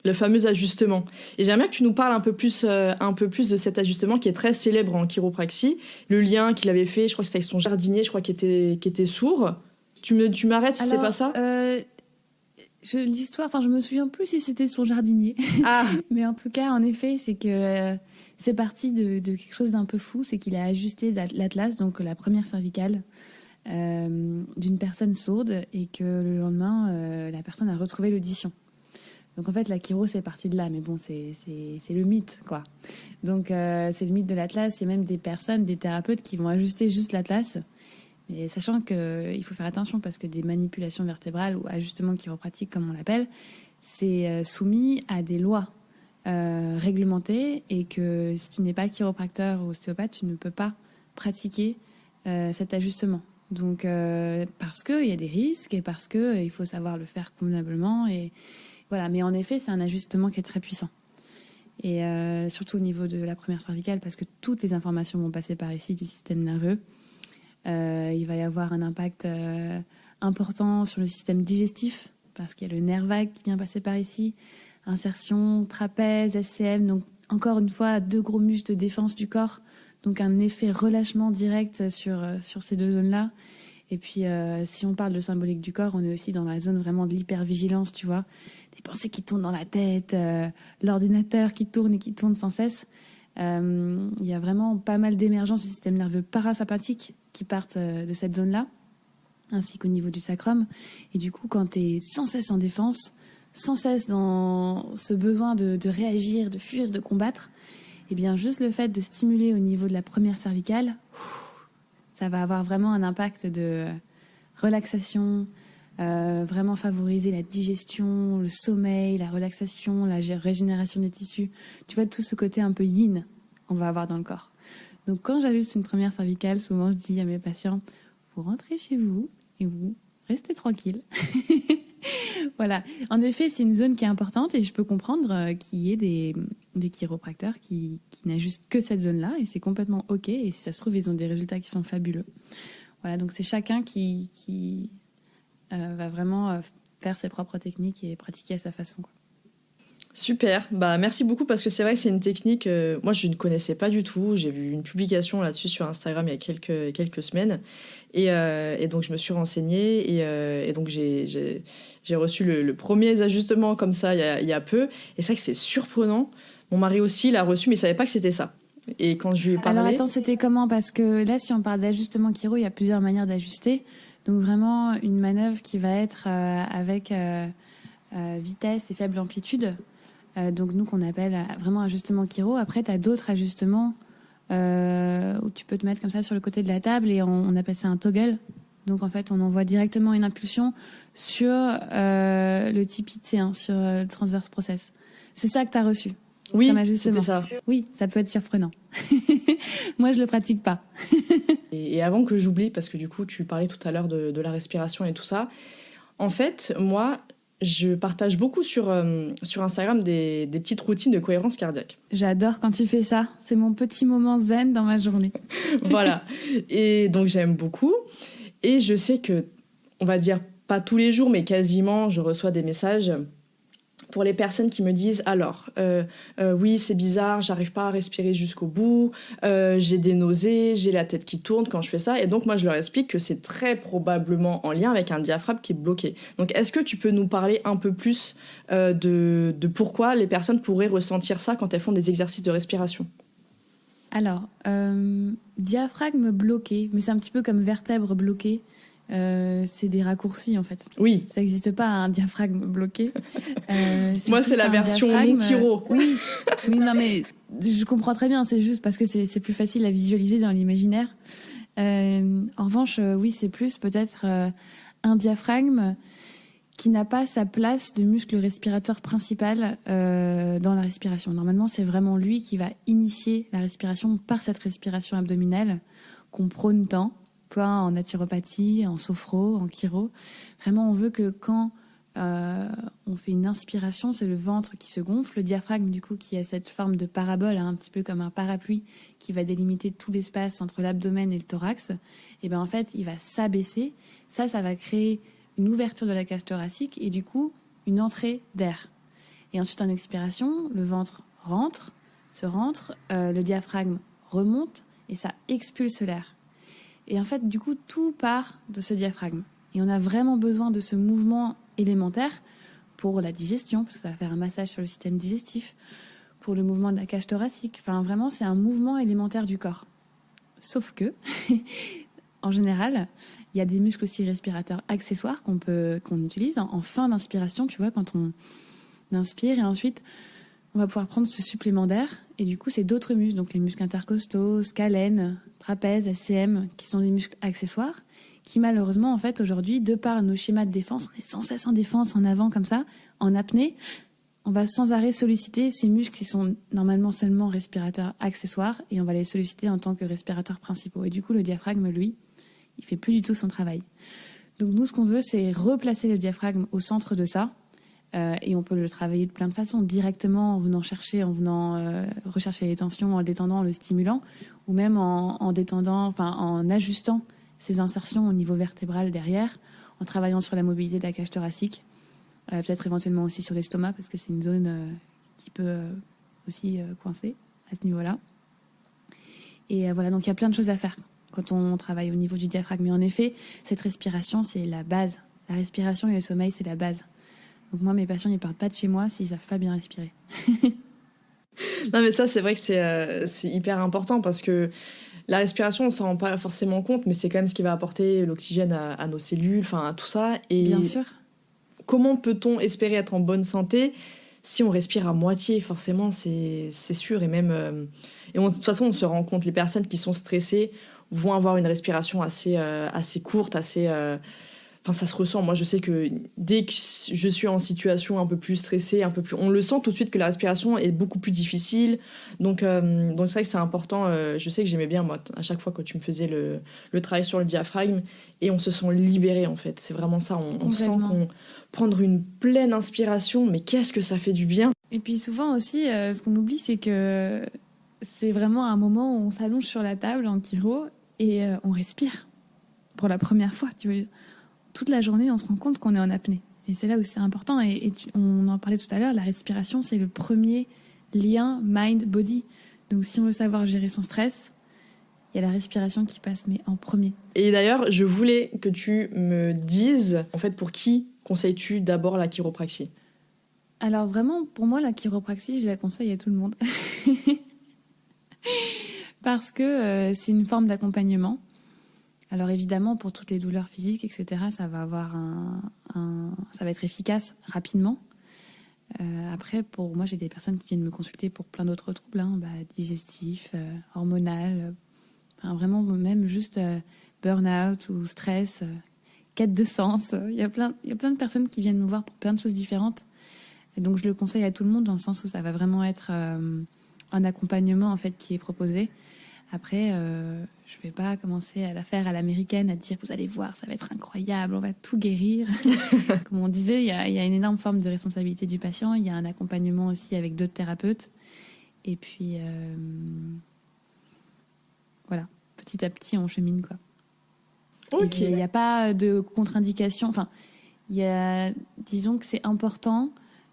le fameux ajustement. Et j'aimerais que tu nous parles un peu plus de cet ajustement qui est très célèbre en chiropraxie, le lien qu'il avait fait, je crois que c'était avec son jardinier, je crois qui était sourd. Tu m'arrêtes si c'est pas ça? L'histoire, enfin, je me souviens plus si c'était son jardinier. Ah, Mais en tout cas, en effet, c'est que c'est parti de quelque chose d'un peu fou. C'est qu'il a ajusté l'atlas, donc la première cervicale, d'une personne sourde et que le lendemain, la personne a retrouvé l'audition. Donc en fait, la chiro, c'est parti de là. Mais bon, c'est le mythe, quoi. Donc c'est le mythe de l'atlas. Il y a même des personnes, des thérapeutes qui vont ajuster juste l'atlas. Mais sachant qu'il faut faire attention parce que des manipulations vertébrales ou ajustements chiropratiques, comme on l'appelle, c'est soumis à des lois réglementées et que si tu n'es pas chiropracteur ou ostéopathe, tu ne peux pas pratiquer cet ajustement. Donc, parce qu'il y a des risques et parce qu'il faut savoir le faire convenablement. Et voilà. Mais en effet, c'est un ajustement qui est très puissant. Et surtout au niveau de la première cervicale, parce que toutes les informations vont passer par ici du système nerveux. Il va y avoir un impact important sur le système digestif parce qu'il y a le nerf vague qui vient passer par ici, insertion, trapèze, SCM, donc encore une fois 2 gros muscles de défense du corps, donc un effet relâchement direct sur ces 2 zones-là. Et puis si on parle de symbolique du corps, on est aussi dans la zone vraiment de l'hypervigilance, tu vois, des pensées qui tournent dans la tête, l'ordinateur qui tourne et qui tourne sans cesse. Il y a vraiment pas mal d'émergences du système nerveux parasympathique qui partent de cette zone-là, ainsi qu'au niveau du sacrum. Et du coup, quand tu es sans cesse en défense, sans cesse dans ce besoin de réagir, de fuir, de combattre, et bien juste le fait de stimuler au niveau de la première cervicale, ça va avoir vraiment un impact de relaxation, vraiment favoriser la digestion, le sommeil, la relaxation, la régénération des tissus. Tu vois, tout ce côté un peu yin qu'on va avoir dans le corps. Donc quand j'ajuste une première cervicale, souvent je dis à mes patients, vous rentrez chez vous et vous restez tranquille. Voilà. En effet, c'est une zone qui est importante et je peux comprendre qu'il y ait des chiropracteurs qui n'ajustent que cette zone-là et c'est complètement OK. Et si ça se trouve, ils ont des résultats qui sont fabuleux. Voilà, donc c'est chacun qui va vraiment faire ses propres techniques et pratiquer à sa façon, quoi. super, bah merci beaucoup parce que c'est vrai que c'est une technique, moi je ne connaissais pas du tout, j'ai vu une publication là-dessus sur Instagram il y a quelques semaines et donc je me suis renseignée et donc j'ai reçu le premier ajustement comme ça il y a peu et c'est vrai que c'est surprenant, mon mari aussi l'a reçu mais il savait pas que c'était ça et quand je lui ai parlé... Alors attends, c'était comment? Parce que là, si on parle d'ajustement chiro, il y a plusieurs manières d'ajuster. Donc vraiment une manœuvre qui va être avec vitesse et faible amplitude. Donc nous qu'on appelle vraiment ajustement chiro. Après, tu as d'autres ajustements où tu peux te mettre comme ça sur le côté de la table et on appelle ça un toggle. Donc en fait, on envoie directement une impulsion sur le TPT, sur le transverse process. C'est ça que tu as reçu. Oui, comme ajustement. c'était ça. Oui, ça peut être surprenant. Moi, je le pratique pas. Et avant que j'oublie, parce que du coup, tu parlais tout à l'heure de la respiration et tout ça, en fait, moi... je partage beaucoup sur Instagram des petites routines de cohérence cardiaque. J'adore quand tu fais ça. C'est mon petit moment zen dans ma journée. Voilà. Et donc, j'aime beaucoup. Et je sais que, on va dire, pas tous les jours, mais quasiment, je reçois des messages pour les personnes qui me disent « Alors, oui, c'est bizarre, j'arrive pas à respirer jusqu'au bout, j'ai des nausées, j'ai la tête qui tourne quand je fais ça. » Et donc, moi, je leur explique que c'est très probablement en lien avec un diaphragme qui est bloqué. Donc, est-ce que tu peux nous parler un peu plus de pourquoi les personnes pourraient ressentir ça quand elles font des exercices de respiration ? Alors, diaphragme bloqué, mais c'est un petit peu comme vertèbre bloquée. C'est des raccourcis en fait. Oui. Ça n'existe pas un diaphragme bloqué. Moi, c'est la version non chiro. Oui, non mais je comprends très bien. C'est juste parce que c'est plus facile à visualiser dans l'imaginaire. En revanche, oui, c'est plus peut-être un diaphragme qui n'a pas sa place de muscle respirateur principal dans la respiration. Normalement, c'est vraiment lui qui va initier la respiration par cette respiration abdominale qu'on prône tant. Toi, en naturopathie, en sophro, en chiro. Vraiment, on veut que quand on fait une inspiration, c'est le ventre qui se gonfle, le diaphragme du coup qui a cette forme de parabole, un petit peu comme un parapluie qui va délimiter tout l'espace entre l'abdomen et le thorax. Et bien en fait, il va s'abaisser. Ça va créer une ouverture de la cage thoracique et du coup une entrée d'air. Et ensuite en expiration, le ventre se rentre, le diaphragme remonte et ça expulse l'air. Et en fait, du coup, tout part de ce diaphragme. Et on a vraiment besoin de ce mouvement élémentaire pour la digestion, parce que ça va faire un massage sur le système digestif, pour le mouvement de la cage thoracique. Enfin, vraiment, c'est un mouvement élémentaire du corps. Sauf que, en général, il y a des muscles aussi respirateurs accessoires qu'on utilise en fin d'inspiration, tu vois, quand on inspire et ensuite on va pouvoir prendre ce supplément d'air et du coup c'est d'autres muscles, donc les muscles intercostaux, scalène, trapèze, SCM, qui sont des muscles accessoires qui malheureusement en fait aujourd'hui, de par nos schémas de défense, on est sans cesse en défense, en avant comme ça, en apnée, on va sans arrêt solliciter ces muscles qui sont normalement seulement respirateurs accessoires et on va les solliciter en tant que respirateurs principaux. Et du coup le diaphragme, lui, il fait plus du tout son travail. Donc nous ce qu'on veut c'est replacer le diaphragme au centre de ça. Et on peut le travailler de plein de façons, directement en venant rechercher les tensions, en le détendant, en le stimulant, ou même en détendant, enfin en ajustant ses insertions au niveau vertébral derrière, en travaillant sur la mobilité de la cage thoracique, peut-être éventuellement aussi sur l'estomac, parce que c'est une zone qui peut aussi coincer à ce niveau-là. Et voilà, donc il y a plein de choses à faire quand on travaille au niveau du diaphragme. Mais en effet, cette respiration, c'est la base. La respiration et le sommeil, c'est la base. Donc moi, mes patients, ils partent pas de chez moi s'ils savent pas bien respirer. Non, mais ça, c'est vrai que c'est hyper important parce que la respiration, on s'en rend pas forcément compte, mais c'est quand même ce qui va apporter l'oxygène à nos cellules, enfin à tout ça. Et bien sûr. Comment peut-on espérer être en bonne santé si on respire à moitié? Forcément, c'est sûr. Et même, de toute façon, on se rend compte, les personnes qui sont stressées vont avoir une respiration assez courte, assez... Enfin, ça se ressent. Moi, je sais que dès que je suis en situation un peu plus stressée, on le sent tout de suite que la respiration est beaucoup plus difficile. Donc c'est vrai que c'est important. Je sais que j'aimais bien, moi, à chaque fois quand tu me faisais le travail sur le diaphragme, et on se sent libéré, en fait. C'est vraiment ça. On sent qu'on prendre une pleine inspiration, mais qu'est-ce que ça fait du bien. Et puis souvent aussi, ce qu'on oublie, c'est que c'est vraiment un moment où on s'allonge sur la table en chiro et on respire pour la première fois, tu vois. Toute la journée, on se rend compte qu'on est en apnée. Et c'est là où c'est important. On en parlait tout à l'heure, la respiration, c'est le premier lien mind-body. Donc si on veut savoir gérer son stress, il y a la respiration qui passe, mais en premier. Et d'ailleurs, je voulais que tu me dises, en fait, pour qui conseilles-tu d'abord la chiropraxie? Alors vraiment, pour moi, la chiropraxie, je la conseille à tout le monde. Parce que c'est une forme d'accompagnement. Alors évidemment, pour toutes les douleurs physiques, etc., ça va avoir ça va être efficace rapidement. Après, pour moi, j'ai des personnes qui viennent me consulter pour plein d'autres troubles, digestifs, hormonal, vraiment même juste burn-out ou stress, quête de sens. Il y a plein de personnes qui viennent me voir pour plein de choses différentes. Et donc je le conseille à tout le monde dans le sens où ça va vraiment être un accompagnement en fait qui est proposé. Après, je vais pas commencer à la faire à l'américaine, à dire vous allez voir, ça va être incroyable, on va tout guérir. Comme on disait, il y a une énorme forme de responsabilité du patient. Il y a un accompagnement aussi avec d'autres thérapeutes. Et puis, voilà, petit à petit, on chemine, quoi. Ok. Il n'y a pas de contre-indication. Enfin, disons que c'est important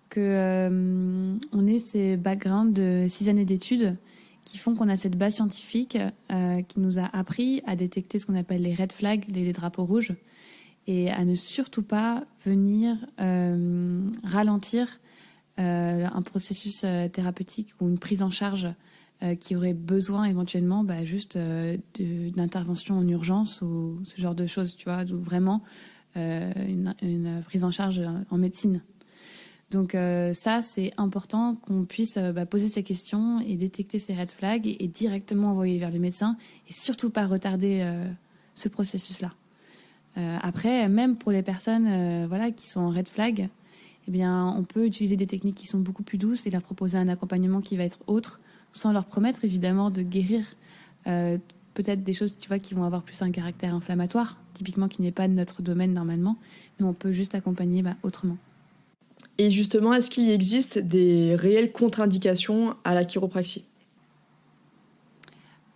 que on ait ces backgrounds de 6 années d'études qui font qu'on a cette base scientifique qui nous a appris à détecter ce qu'on appelle les red flags, les drapeaux rouges, et à ne surtout pas venir ralentir un processus thérapeutique ou une prise en charge qui aurait besoin éventuellement juste d'intervention en urgence ou ce genre de choses, tu vois, ou vraiment une prise en charge en médecine. Donc ça, c'est important qu'on puisse poser ces questions et détecter ces red flags et directement envoyer vers le médecin et surtout pas retarder ce processus-là. Après, même pour les personnes qui sont en red flag, eh bien, on peut utiliser des techniques qui sont beaucoup plus douces et leur proposer un accompagnement qui va être autre, sans leur promettre évidemment de guérir peut-être des choses, tu vois, qui vont avoir plus un caractère inflammatoire, typiquement qui n'est pas de notre domaine normalement, mais on peut juste accompagner autrement. Et justement, est-ce qu'il existe des réelles contre-indications à la chiropraxie ?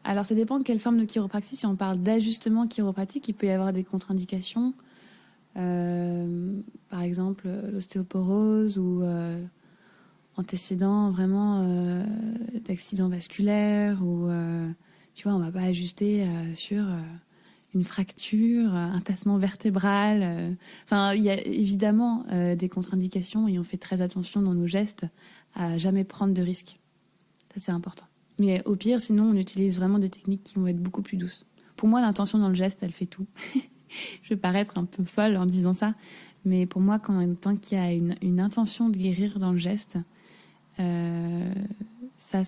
Alors, ça dépend de quelle forme de chiropraxie. Si on parle d'ajustement chiropratique, il peut y avoir des contre-indications. Par exemple, l'ostéoporose ou antécédent vraiment d'accident vasculaire ou tu vois, on va pas ajuster sur une fracture, un tassement vertébral. Enfin, il y a évidemment des contre-indications et on fait très attention dans nos gestes à jamais prendre de risques. Ça, c'est important. Mais au pire, sinon, on utilise vraiment des techniques qui vont être beaucoup plus douces. Pour moi, l'intention dans le geste, elle fait tout. Je vais paraître un peu folle en disant ça, mais pour moi, tant qu'il y a une intention de guérir dans le geste, ça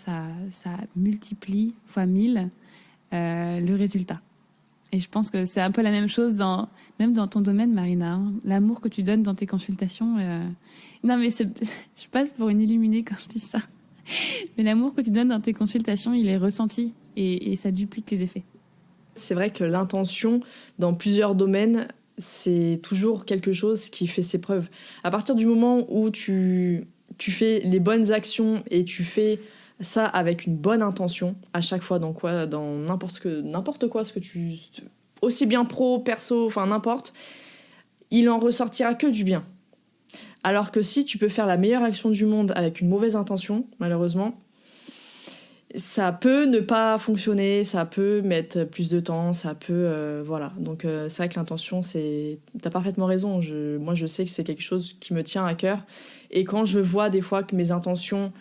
multiplie fois 1000 le résultat. Et je pense que c'est un peu la même chose même dans ton domaine, Marina. Hein. L'amour que tu donnes dans tes consultations. Non, mais je passe pour une illuminée quand je dis ça. Mais l'amour que tu donnes dans tes consultations, il est ressenti et ça duplique les effets. C'est vrai que l'intention, dans plusieurs domaines, c'est toujours quelque chose qui fait ses preuves. À partir du moment où tu fais les bonnes actions et tu fais ça avec une bonne intention, à chaque fois dans n'importe quoi, aussi bien pro, perso, enfin n'importe, il en ressortira que du bien. Alors que si tu peux faire la meilleure action du monde avec une mauvaise intention, malheureusement, ça peut ne pas fonctionner, ça peut mettre plus de temps, ça peut... voilà. Donc c'est vrai que l'intention, t'as parfaitement raison. Moi, je sais que c'est quelque chose qui me tient à cœur. Et quand je vois des fois que mes intentions,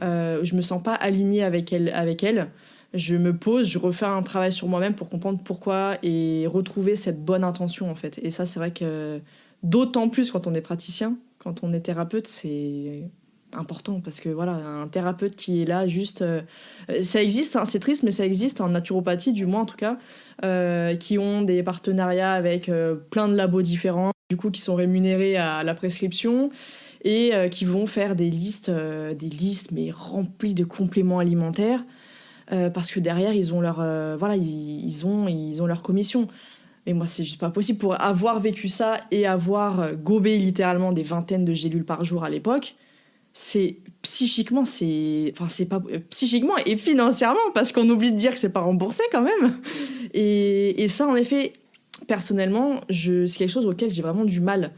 je me sens pas alignée avec elles, je me pose, je refais un travail sur moi-même pour comprendre pourquoi et retrouver cette bonne intention, en fait. Et ça, c'est vrai que d'autant plus quand on est praticien, quand on est thérapeute, c'est important parce que voilà, un thérapeute qui est là juste ça existe, hein, c'est triste mais ça existe en naturopathie du moins en tout cas, qui ont des partenariats avec plein de labos différents, du coup qui sont rémunérés à la prescription et qui vont faire des listes mais remplies de compléments alimentaires parce que derrière ils ont leur ils ont leur commission. Mais moi, c'est juste pas possible. Pour avoir vécu ça et avoir gobé littéralement des vingtaines de gélules par jour à l'époque, psychiquement et financièrement, parce qu'on oublie de dire que c'est pas remboursé quand même. Et ça, en effet, personnellement, c'est quelque chose auquel j'ai vraiment du mal.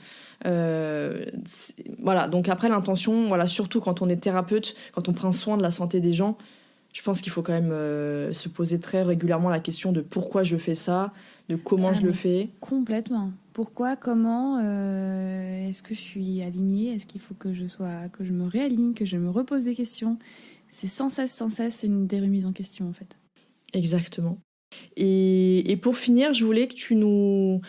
Voilà. Donc après, l'intention, voilà, surtout quand on est thérapeute, quand on prend soin de la santé des gens, je pense qu'il faut quand même se poser très régulièrement la question de pourquoi je fais ça, de comment je le fais. Complètement. Pourquoi, comment, est-ce que je suis alignée ? Est-ce qu'il faut que je me réaligne, que je me repose des questions ? C'est sans cesse une des remises en question en fait. Exactement. Et pour finir, je voulais que tu nous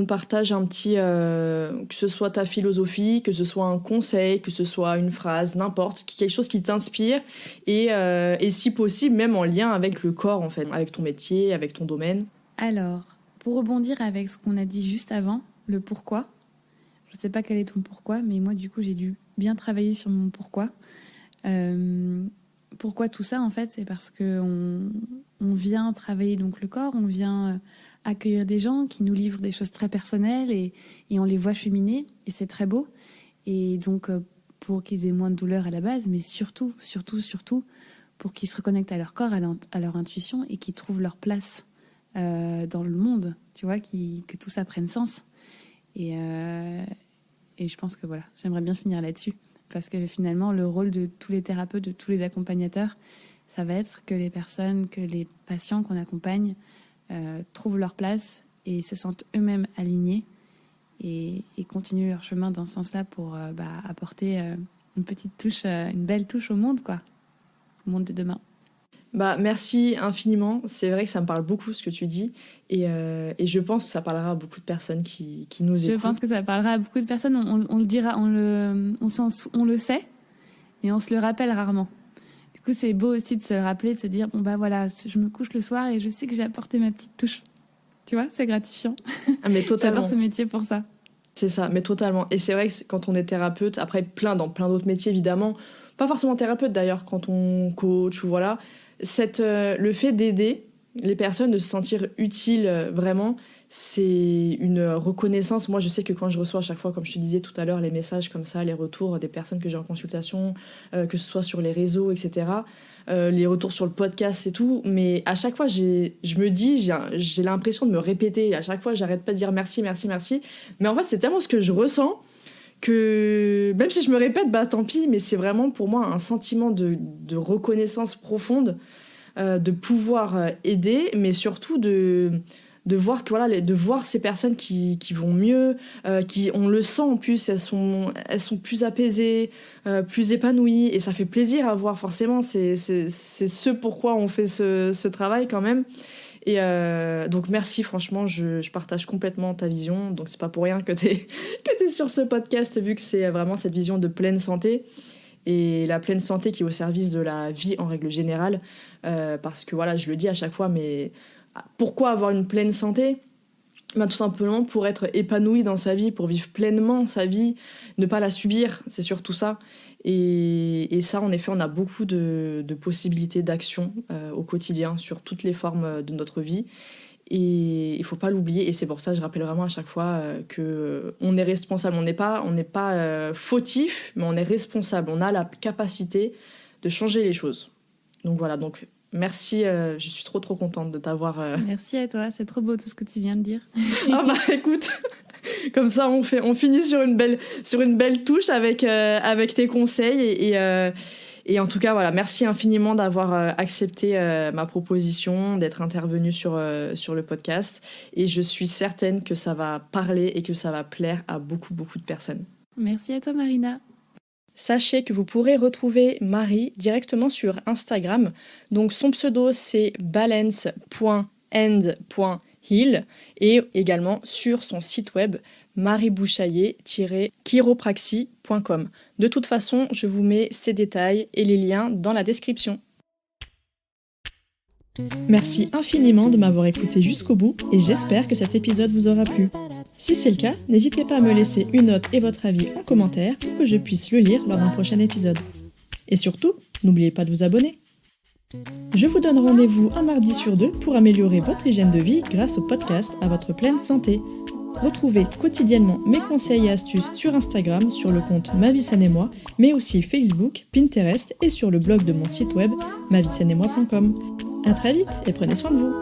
partages un petit, que ce soit ta philosophie, que ce soit un conseil, que ce soit une phrase, n'importe, quelque chose qui t'inspire et si possible même en lien avec le corps en fait, avec ton métier, avec ton domaine. Alors, pour rebondir avec ce qu'on a dit juste avant, le pourquoi, je ne sais pas quel est ton pourquoi, mais moi du coup j'ai dû bien travailler sur mon pourquoi. Pourquoi tout ça en fait, c'est parce qu'on vient travailler donc le corps, on vient accueillir des gens qui nous livrent des choses très personnelles et on les voit cheminer et c'est très beau. Et donc pour qu'ils aient moins de douleur à la base, mais surtout pour qu'ils se reconnectent à leur corps, à leur intuition et qu'ils trouvent leur place dans le monde, tu vois, que tout ça prenne sens. Et je pense que voilà, j'aimerais bien finir là-dessus. Parce que finalement, le rôle de tous les thérapeutes, de tous les accompagnateurs, ça va être que les patients qu'on accompagne trouvent leur place et se sentent eux-mêmes alignés et continuent leur chemin dans ce sens-là pour apporter une petite touche, une belle touche au monde, quoi, au monde de demain. Merci infiniment. C'est vrai que ça me parle beaucoup ce que tu dis et je pense que ça parlera à beaucoup de personnes qui nous écoutent. Je pense que ça parlera à beaucoup de personnes. On le dira, on le sait, mais on se le rappelle rarement. Du coup, c'est beau aussi de se le rappeler, de se dire voilà, je me couche le soir et je sais que j'ai apporté ma petite touche. Tu vois, c'est gratifiant. Ah, mais totalement. J'adore ce métier pour ça. C'est ça, mais totalement. Et c'est vrai que quand on est thérapeute, après dans plein d'autres métiers évidemment, pas forcément thérapeute d'ailleurs, quand on coach ou voilà. Le fait d'aider, les personnes, de se sentir utiles vraiment, c'est une reconnaissance. Moi, je sais que quand je reçois à chaque fois, comme je te disais tout à l'heure, les messages comme ça, les retours des personnes que j'ai en consultation, que ce soit sur les réseaux, etc., les retours sur le podcast et tout, mais à chaque fois, j'ai l'impression de me répéter. À chaque fois, j'arrête pas de dire merci, merci, merci. Mais en fait, c'est tellement ce que je ressens que même si je me répète, bah tant pis, mais c'est vraiment pour moi un sentiment de reconnaissance profonde, de pouvoir aider, mais surtout de voir que voilà, de voir ces personnes qui vont mieux, qui, on le sent en plus, elles sont plus apaisées, plus épanouies, et ça fait plaisir à voir. Forcément, c'est ce pourquoi on fait ce travail quand même. Et donc merci, franchement, je partage complètement ta vision. Donc c'est pas pour rien que t'es sur ce podcast, vu que c'est vraiment cette vision de pleine santé, et la pleine santé qui est au service de la vie en règle générale, parce que voilà, je le dis à chaque fois, mais pourquoi avoir une pleine santé ? Ben, tout simplement pour être épanoui dans sa vie, pour vivre pleinement sa vie, ne pas la subir, c'est surtout ça. Et ça, en effet, on a beaucoup de possibilités d'action au quotidien sur toutes les formes de notre vie. Et il faut pas l'oublier, et c'est pour ça que je rappelle vraiment à chaque fois qu'on est responsable. On n'est pas fautif, mais on est responsable. On a la capacité de changer les choses. Donc voilà, donc merci, je suis trop contente de t'avoir... Merci à toi, c'est trop beau tout ce que tu viens de dire. Ah bah écoute, comme ça on finit sur une belle touche avec tes conseils, et en tout cas voilà, merci infiniment d'avoir accepté ma proposition, d'être intervenue sur le podcast, et je suis certaine que ça va parler et que ça va plaire à beaucoup de personnes. Merci à toi Marina. Sachez que vous pourrez retrouver Marie directement sur Instagram. Donc son pseudo c'est balance.end.heal, et également sur son site web mariebouchaillé-chiropraxie.com. De toute façon, je vous mets ces détails et les liens dans la description. Merci infiniment de m'avoir écouté jusqu'au bout, et j'espère que cet épisode vous aura plu. Si c'est le cas, n'hésitez pas à me laisser une note et votre avis en commentaire pour que je puisse le lire lors d'un prochain épisode. Et surtout, n'oubliez pas de vous abonner. Je vous donne rendez-vous un mardi sur 2 pour améliorer votre hygiène de vie grâce au podcast à votre pleine santé. Retrouvez quotidiennement mes conseils et astuces sur Instagram, sur le compte Ma Vie Saine et Moi, mais aussi Facebook, Pinterest et sur le blog de mon site web maviesaine-et-moi.com. À très vite et prenez soin de vous.